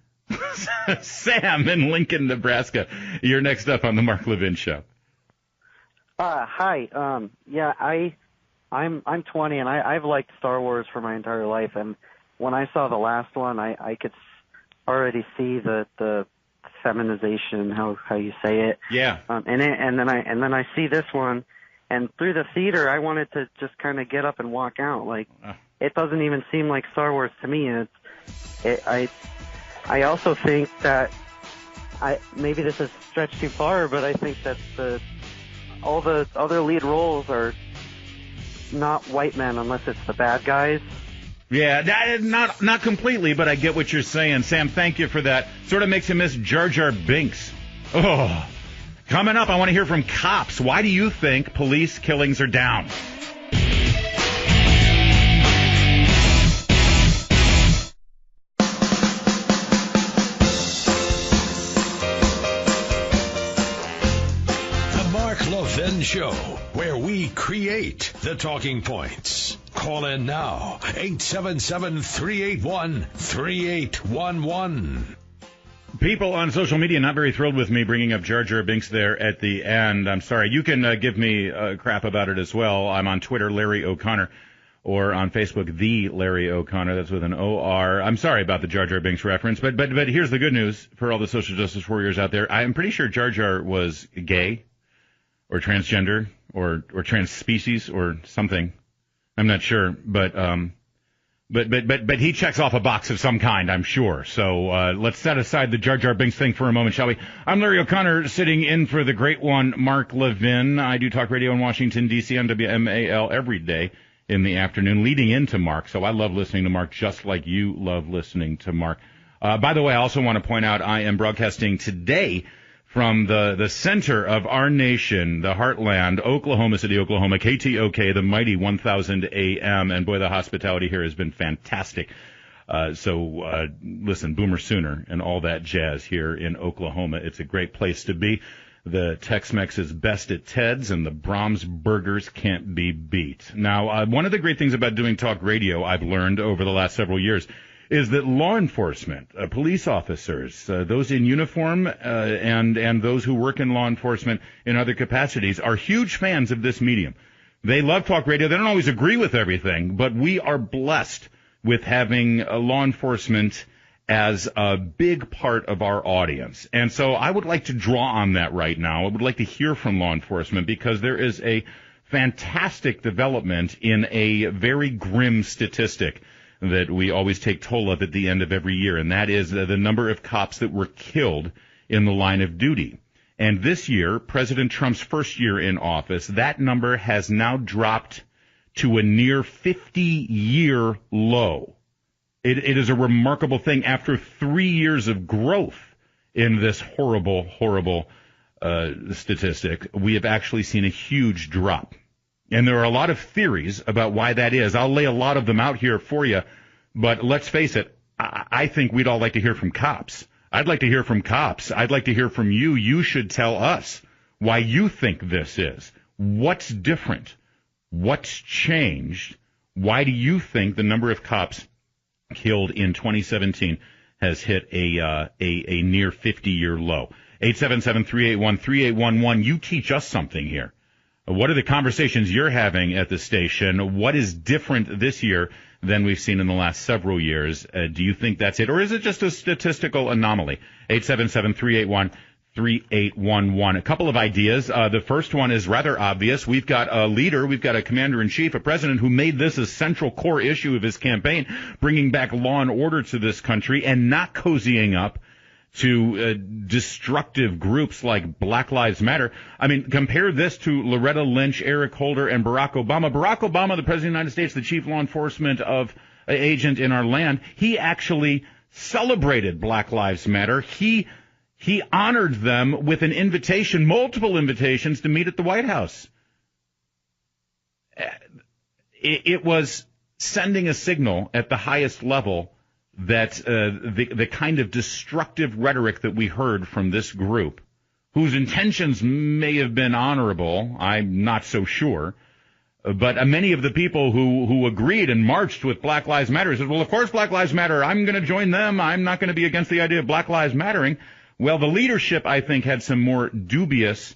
Speaker 2: Sam in Lincoln, Nebraska. You're next up on the Mark Levin Show.
Speaker 15: Hi. I'm 20, and I've liked Star Wars for my entire life. And when I saw the last one, I could already see the feminization, how you say it.
Speaker 2: Yeah.
Speaker 15: And then I see this one, and through the theater, I wanted to just kind of get up and walk out. Like, it doesn't even seem like Star Wars to me. And I also think that maybe this is stretched too far, but I think that all the other lead roles are not white men unless it's the bad guys.
Speaker 2: Yeah, not completely, but I get what you're saying. Sam, thank you for that. Sort of makes you miss Jar Jar Binks. Oh, coming up, I want to hear from cops. Why do you think police killings are down?
Speaker 6: Mark Levin Show, where we create the talking points. Call in now, 877-381-3811.
Speaker 2: People on social media not very thrilled with me bringing up Jar Jar Binks there at the end. I'm sorry. You can give me crap about it as well. I'm on Twitter, Larry O'Connor, or on Facebook, The Larry O'Connor. That's with an O-R. I'm sorry about the Jar Jar Binks reference, but here's the good news for all the social justice warriors out there. I'm pretty sure Jar Jar was gay or transgender or trans species or something. I'm not sure, but he checks off a box of some kind, I'm sure. So let's set aside the Jar Jar Binks thing for a moment, shall we? I'm Larry O'Connor, sitting in for the great one, Mark Levin. I do talk radio in Washington, D.C. on WMAL every day in the afternoon, leading into Mark. So I love listening to Mark just like you love listening to Mark. By the way, I also want to point out I am broadcasting today from the center of our nation, the heartland, Oklahoma City, Oklahoma, KTOK, the mighty 1000 AM. And boy, the hospitality here has been fantastic. So listen, Boomer Sooner and all that jazz here in Oklahoma. It's a great place to be. The Tex-Mex is best at Ted's, and the Brahms burgers can't be beat. Now, one of the great things about doing talk radio I've learned over the last several years is that law enforcement, police officers, those in uniform and those who work in law enforcement in other capacities are huge fans of this medium. They love talk radio. They don't always agree with everything, but we are blessed with having law enforcement as a big part of our audience. And so I would like to draw on that right now. I would like to hear from law enforcement because there is a fantastic development in a very grim statistic that we always take toll of at the end of every year, and that is the number of cops that were killed in the line of duty. And this year, President Trump's first year in office, that number has now dropped to a near 50-year low. It is a remarkable thing. After 3 years of growth in this horrible, horrible statistic, we have actually seen a huge drop. And there are a lot of theories about why that is. I'll lay a lot of them out here for you, but let's face it, I think we'd all like to hear from cops. I'd like to hear from cops. I'd like to hear from you. You should tell us why you think this is. What's different? What's changed? Why do you think the number of cops killed in 2017 has hit a near 50-year low? 877-381-3811. You teach us something here. What are the conversations you're having at the station? What is different this year than we've seen in the last several years? Do you think that's it, or is it just a statistical anomaly? 877-381-3811. A couple of ideas. The first one is rather obvious. We've got a leader, we've got a commander-in-chief, a president who made this a central core issue of his campaign, bringing back law and order to this country and not cozying up to destructive groups like Black Lives Matter. I mean, compare this to Loretta Lynch, Eric Holder, and Barack Obama. Barack Obama, the President of the United States, the chief law enforcement agent in our land, he actually celebrated Black Lives Matter. He honored them with an invitation, multiple invitations, to meet at the White House. It was sending a signal at the highest level that the kind of destructive rhetoric that we heard from this group, whose intentions may have been honorable, I'm not so sure, but many of the people who agreed and marched with Black Lives Matter said, well, of course Black Lives Matter, I'm going to join them, I'm not going to be against the idea of Black Lives Mattering. Well, the leadership, I think, had some more dubious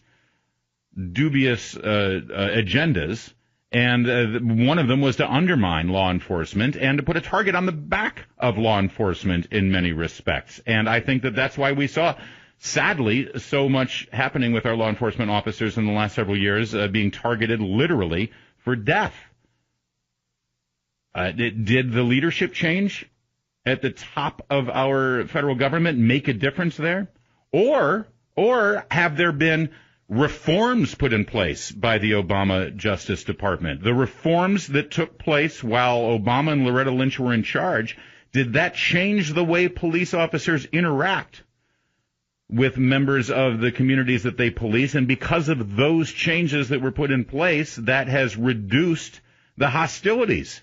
Speaker 2: agendas. And one of them was to undermine law enforcement and to put a target on the back of law enforcement in many respects. And I think that that's why we saw, sadly, so much happening with our law enforcement officers in the last several years, being targeted literally for death. Did the leadership change at the top of our federal government make a difference there? Or have there been reforms put in place by the Obama Justice Department? The reforms that took place while Obama and Loretta Lynch were in charge, did that change the way police officers interact with members of the communities that they police? And because of those changes that were put in place, that has reduced the hostilities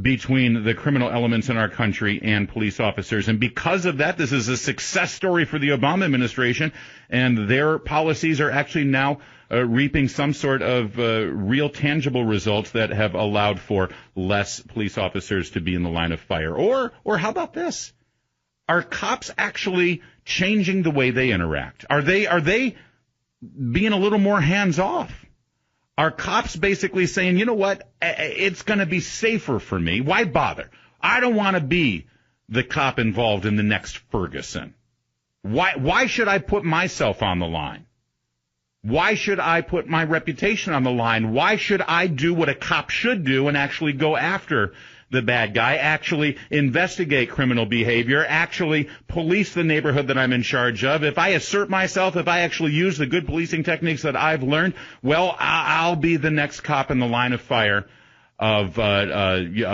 Speaker 2: between the criminal elements in our country and police officers. And because of that, this is a success story for the Obama administration, and their policies are actually now reaping some sort of real tangible results that have allowed for less police officers to be in the line of fire? Or how about this? Are cops actually changing the way they interact? Are they being a little more hands-off? Are cops basically saying, you know what, it's going to be safer for me. Why bother? I don't want to be the cop involved in the next Ferguson. Why should I put myself on the line? Why should I put my reputation on the line? Why should I do what a cop should do and actually go after the bad guy, actually investigate criminal behavior, actually police the neighborhood that I'm in charge of? If I assert myself, if I actually use the good policing techniques that I've learned, well, I'll be the next cop in the line of fire of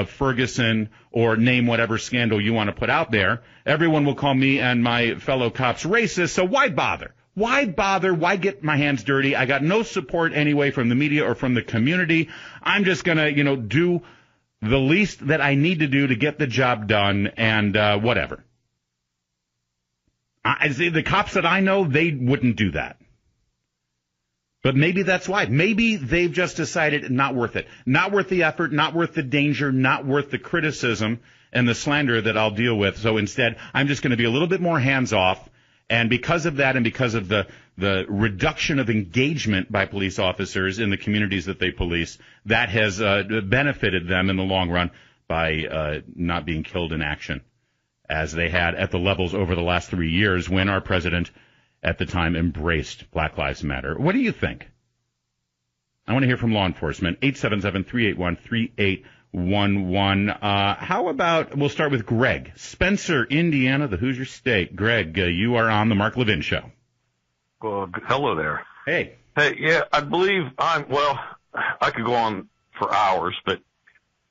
Speaker 2: Ferguson, or name whatever scandal you want to put out there. Everyone will call me and my fellow cops racist, so why bother? Why bother? Why get my hands dirty? I got no support anyway from the media or from the community. I'm just going to, do the least that I need to do to get the job done, and whatever. The cops that I know, they wouldn't do that. But maybe that's why. Maybe they've just decided not worth it. Not worth the effort, not worth the danger, not worth the criticism and the slander that I'll deal with. So instead, I'm just going to be a little bit more hands-off. And because of that, and because of the reduction of engagement by police officers in the communities that they police, that has benefited them in the long run by not being killed in action, as they had at the levels over the last 3 years when our president at the time embraced Black Lives Matter. What do you think? I want to hear from law enforcement. 877-381-3811. How about, we'll start with Greg. Spencer, Indiana, the Hoosier State. Greg, you are on the Mark Levin Show.
Speaker 16: Well, hello there.
Speaker 2: Hey.
Speaker 16: Hey, yeah, I believe I could go on for hours, but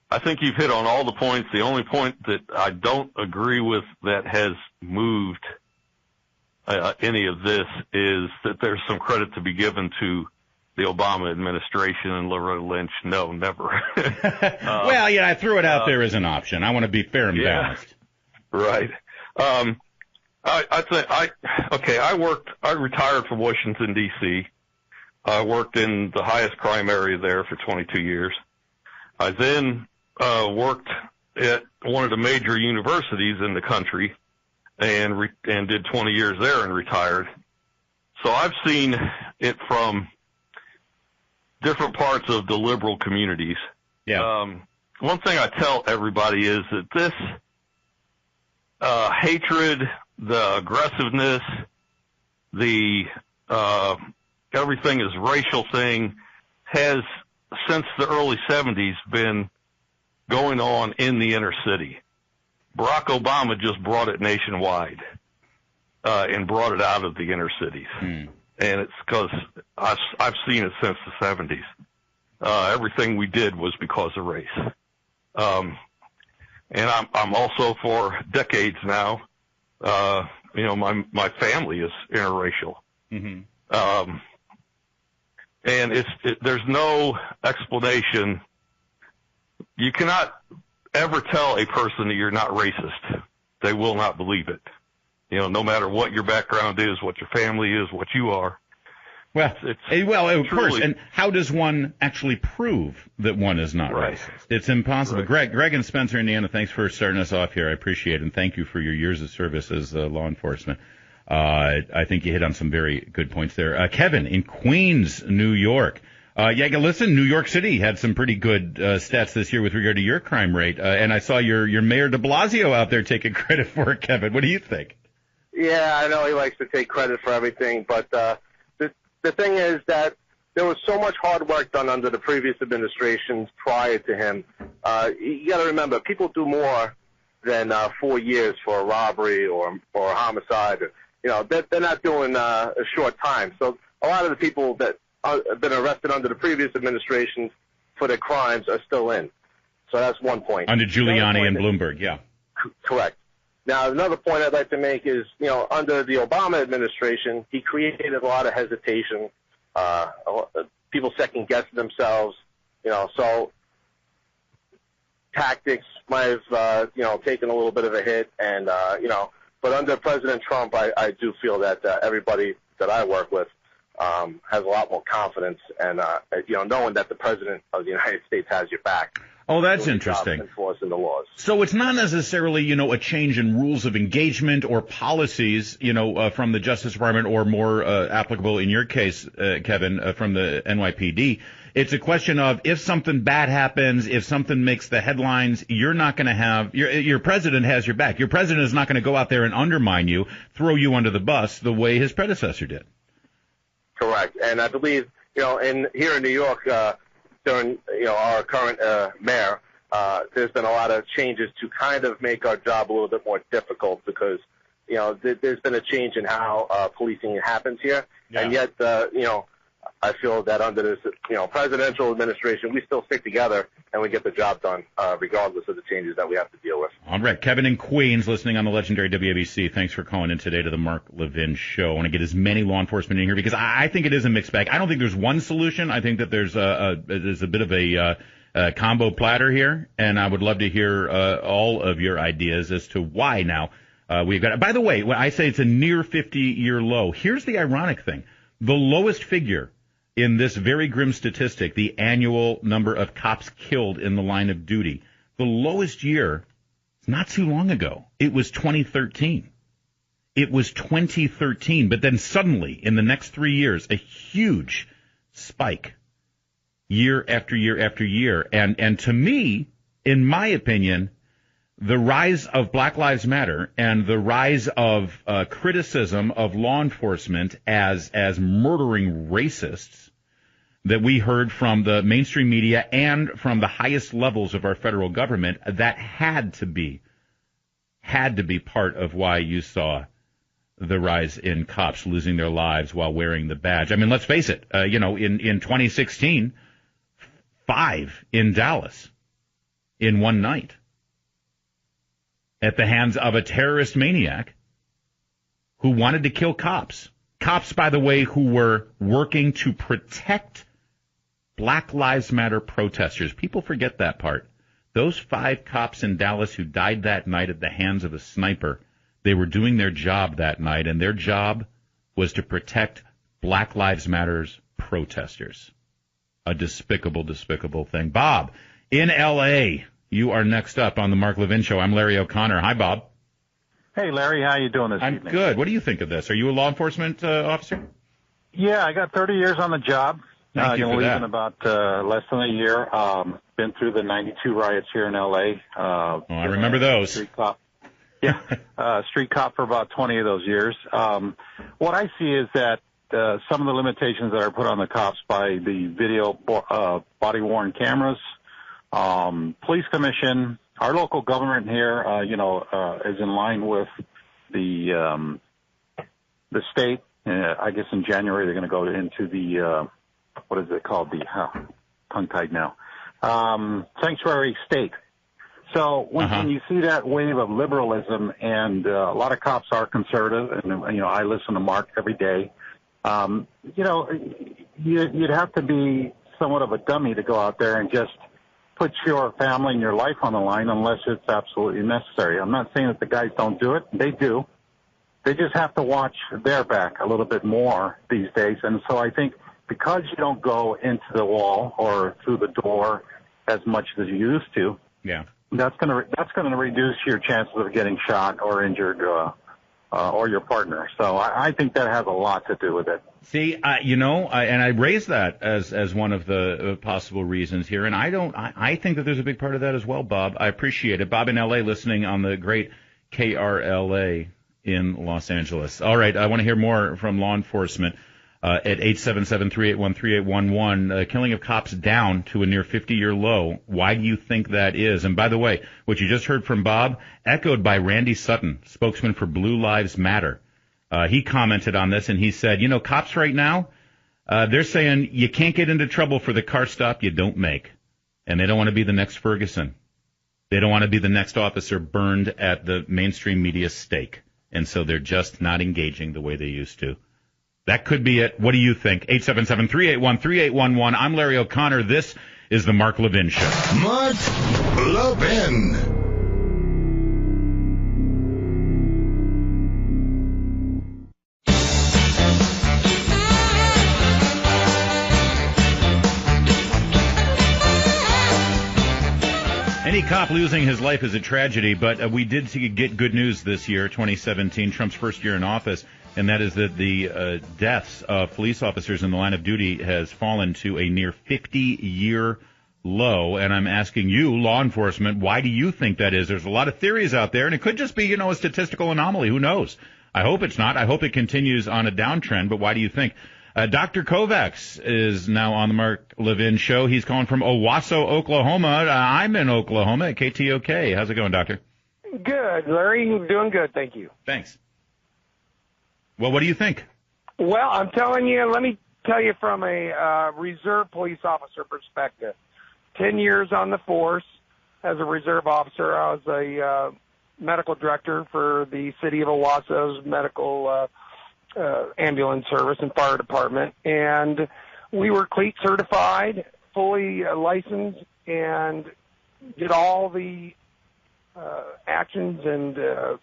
Speaker 16: I think you've hit on all the points. The only point that I don't agree with that has moved any of this is that there's some credit to be given to the Obama administration and Loretta Lynch. No, never.
Speaker 2: Well, yeah, I threw it out there as an option. I want to be fair and balanced.
Speaker 16: Right. I retired from Washington, D.C. I worked in the highest crime area there for 22 years. I then worked at one of the major universities in the country and did 20 years there and retired. So I've seen it from different parts of the liberal communities.
Speaker 2: Yeah.
Speaker 16: One thing I tell everybody is that this hatred, the aggressiveness, the everything is racial thing has, since the early 70s, been going on in the inner city. Barack Obama just brought it nationwide and brought it out of the inner cities. And it's because I've seen it since the 70s. Everything we did was because of race. And I'm also, for decades now, my family is interracial.
Speaker 2: Mm-hmm.
Speaker 16: And there's no explanation. You cannot ever tell a person that you're not racist. They will not believe it. No matter what your background is, what your family is, what you are.
Speaker 2: Well, of course. And how does one actually prove that one is not racist? It's impossible.
Speaker 16: Right.
Speaker 2: Greg in Spencer, Indiana, thanks for starting us off here. I appreciate it, and thank you for your years of service as law enforcement. I think you hit on some very good points there. Kevin in Queens, New York. Listen, New York City had some pretty good stats this year with regard to your crime rate, and I saw your Mayor de Blasio out there taking credit for it, Kevin. What do you think?
Speaker 11: Yeah, I know he likes to take credit for everything, but the thing is that there was so much hard work done under the previous administrations prior to him. You got to remember, people do more than 4 years for a robbery or a homicide. They're not doing a short time. So a lot of the people that have been arrested under the previous administrations for their crimes are still in. So that's one point.
Speaker 2: Under Giuliani and Bloomberg, yeah.
Speaker 11: Correct. Now, another point I'd like to make is, under the Obama administration, he created a lot of hesitation. People second-guessing themselves, so tactics might have, taken a little bit of a hit. And, but under President Trump, I do feel that everybody that I work with
Speaker 3: has a lot more confidence and, knowing that the president of the United States has your back.
Speaker 2: Oh, that's interesting.
Speaker 3: Enforcing the laws.
Speaker 2: So it's not necessarily, a change in rules of engagement or policies, from the Justice Department or more applicable in your case, Kevin, from the NYPD. It's a question of if something bad happens, if something makes the headlines, you're not going to have your president has your back. Your president is not going to go out there and undermine you, throw you under the bus the way his predecessor did.
Speaker 3: Correct. And I believe, here in New York, during, our current mayor, there's been a lot of changes to kind of make our job a little bit more difficult because, there's been a change in how policing happens here. Yeah. And yet, I feel that under this, presidential administration, we still stick together and we get the job done, regardless of the changes that we have to deal with.
Speaker 2: All right. Kevin in Queens, listening on the legendary WABC. Thanks for calling in today to the Mark Levin Show. I want to get as many law enforcement in here because I think it is a mixed bag. I don't think there's one solution. I think that there's a bit of a combo platter here, and I would love to hear all of your ideas as to why now we've got it. By the way, when I say it's a near 50-year low, here's the ironic thing. The lowest figure in this very grim statistic, the annual number of cops killed in the line of duty, the lowest year, not too long ago, it was 2013. It was 2013, but then suddenly, in the next 3 years, a huge spike, year after year after year. And to me, in my opinion, the rise of Black Lives Matter and the rise of criticism of law enforcement as murdering racists that we heard from the mainstream media and from the highest levels of our federal government, that had to be part of why you saw the rise in cops losing their lives while wearing the badge. I mean, let's face it, in 2016, 5 in Dallas in one night at the hands of a terrorist maniac who wanted to kill cops. Cops, by the way, who were working to protect Black Lives Matter protesters. People forget that part. Those 5 cops in Dallas who died that night at the hands of a sniper, they were doing their job that night, and their job was to protect Black Lives Matter's protesters. A despicable, despicable thing. Bob, in L.A., you are next up on the Mark Levin Show. I'm Larry O'Connor. Hi, Bob.
Speaker 17: Hey, Larry. How you doing this evening?
Speaker 2: I'm good. What do you think of this? Are you a law enforcement officer?
Speaker 17: Yeah, I got 30 years on the job.
Speaker 2: Thank you for that.
Speaker 17: In about less than a year. Been through the 92 riots here in L.A.
Speaker 2: I remember those.
Speaker 17: Street cop. Yeah, street cop for about 20 of those years. What I see is that some of the limitations that are put on the cops by the video body-worn cameras, police commission, our local government here, is in line with the state. I guess in January they're going to go into the what is it called? Tongue-tied now. Sanctuary state. So when you see that wave of liberalism, and a lot of cops are conservative, and I listen to Mark every day. You'd have to be somewhat of a dummy to go out there and just put your family and your life on the line unless it's absolutely necessary. I'm not saying that the guys don't do it. They do. They just have to watch their back a little bit more these days. And so I think because you don't go into the wall or through the door as much as you used to, that's going to reduce your chances of getting shot or injured or your partner. So I think that has a lot to do with it.
Speaker 2: See, and I raised that as one of the possible reasons here, and I think that there's a big part of that as well, Bob. I appreciate it. Bob in L.A. listening on the great KRLA in Los Angeles. All right, I want to hear more from law enforcement at 877-381-3811. Killing of cops down to a near 50-year low. Why do you think that is? And by the way, what you just heard from Bob, echoed by Randy Sutton, spokesman for Blue Lives Matter. He commented on this, and he said, cops right now, they're saying you can't get into trouble for the car stop you don't make. And they don't want to be the next Ferguson. They don't want to be the next officer burned at the mainstream media stake. And so they're just not engaging the way they used to. That could be it. What do you think? 877-381-3811. I'm Larry O'Connor. This is the Mark Levin Show.
Speaker 1: Mark Levin.
Speaker 2: cop losing his life is a tragedy, but we did get good news this year, 2017, Trump's first year in office, and that is that the deaths of police officers in the line of duty has fallen to a near 50-year low. And I'm asking you, law enforcement, why do you think that is? There's a lot of theories out there, and it could just be, a statistical anomaly. Who knows? I hope it's not. I hope it continues on a downtrend, but why do you think? Dr. Kovacs is now on the Mark Levin show. He's calling from Owasso, Oklahoma. I'm in Oklahoma at KTOK. How's it going, Doctor?
Speaker 18: Good, Larry. Doing good, thank you.
Speaker 2: Thanks. Well, what do you think?
Speaker 18: Well, I'm telling you, let me tell you from a reserve police officer perspective. 10 years on the force as a reserve officer. I was a medical director for the city of Owasso's medical ambulance service and fire department, and we were CLEAT certified, fully licensed, and did all the actions and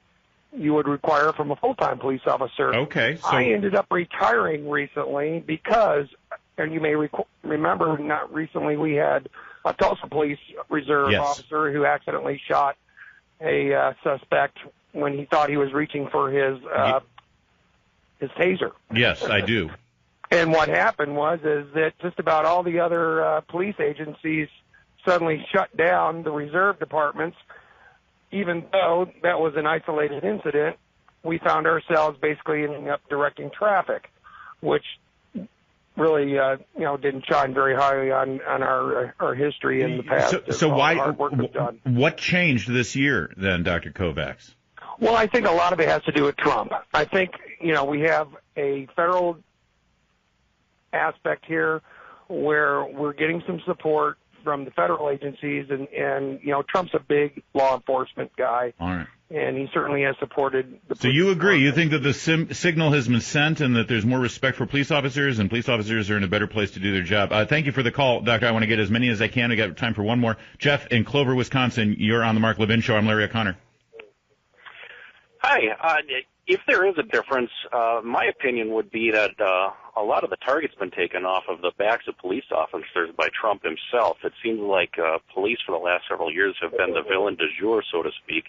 Speaker 18: you would require from a full-time police officer.
Speaker 2: Okay. So
Speaker 18: I ended up retiring recently because, and you may remember, not recently, we had a Tulsa police reserve officer who accidentally shot a suspect when he thought he was reaching for his taser.
Speaker 2: Yes, I do.
Speaker 18: And what happened is that just about all the other police agencies suddenly shut down the reserve departments. Even though that was an isolated incident, we found ourselves basically ending up directing traffic, which really, didn't shine very highly on our history in the past.
Speaker 2: So what changed this year then, Dr. Kovacs?
Speaker 18: Well, I think a lot of it has to do with Trump. I think, we have a federal aspect here where we're getting some support from the federal agencies, and Trump's a big law enforcement guy.
Speaker 2: All right.
Speaker 18: And he certainly has supported the.
Speaker 2: So you agree? You think that the signal has been sent and that there's more respect for police officers and police officers are in a better place to do their job? Thank you for the call, Doctor. I want to get as many as I can. I got time for one more. Jeff in Clover, Wisconsin. You're on the Mark Levin Show. I'm Larry O'Connor.
Speaker 19: Hi. If there is a difference, my opinion would be that a lot of the target's been taken off of the backs of police officers by Trump himself. It seems like police for the last several years have been the villain du jour, so to speak.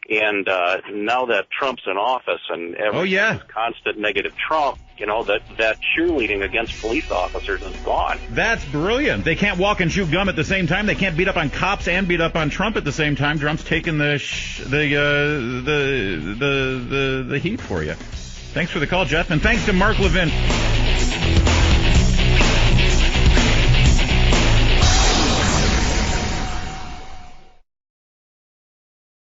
Speaker 19: And now that Trump's in office and everything's constant negative Trump, that cheerleading against police officers is gone.
Speaker 2: That's brilliant. They can't walk and chew gum at the same time. They can't beat up on cops and beat up on Trump at the same time. Trump's taking the heat for you. Thanks for the call, Jeff, and thanks to Mark Levin.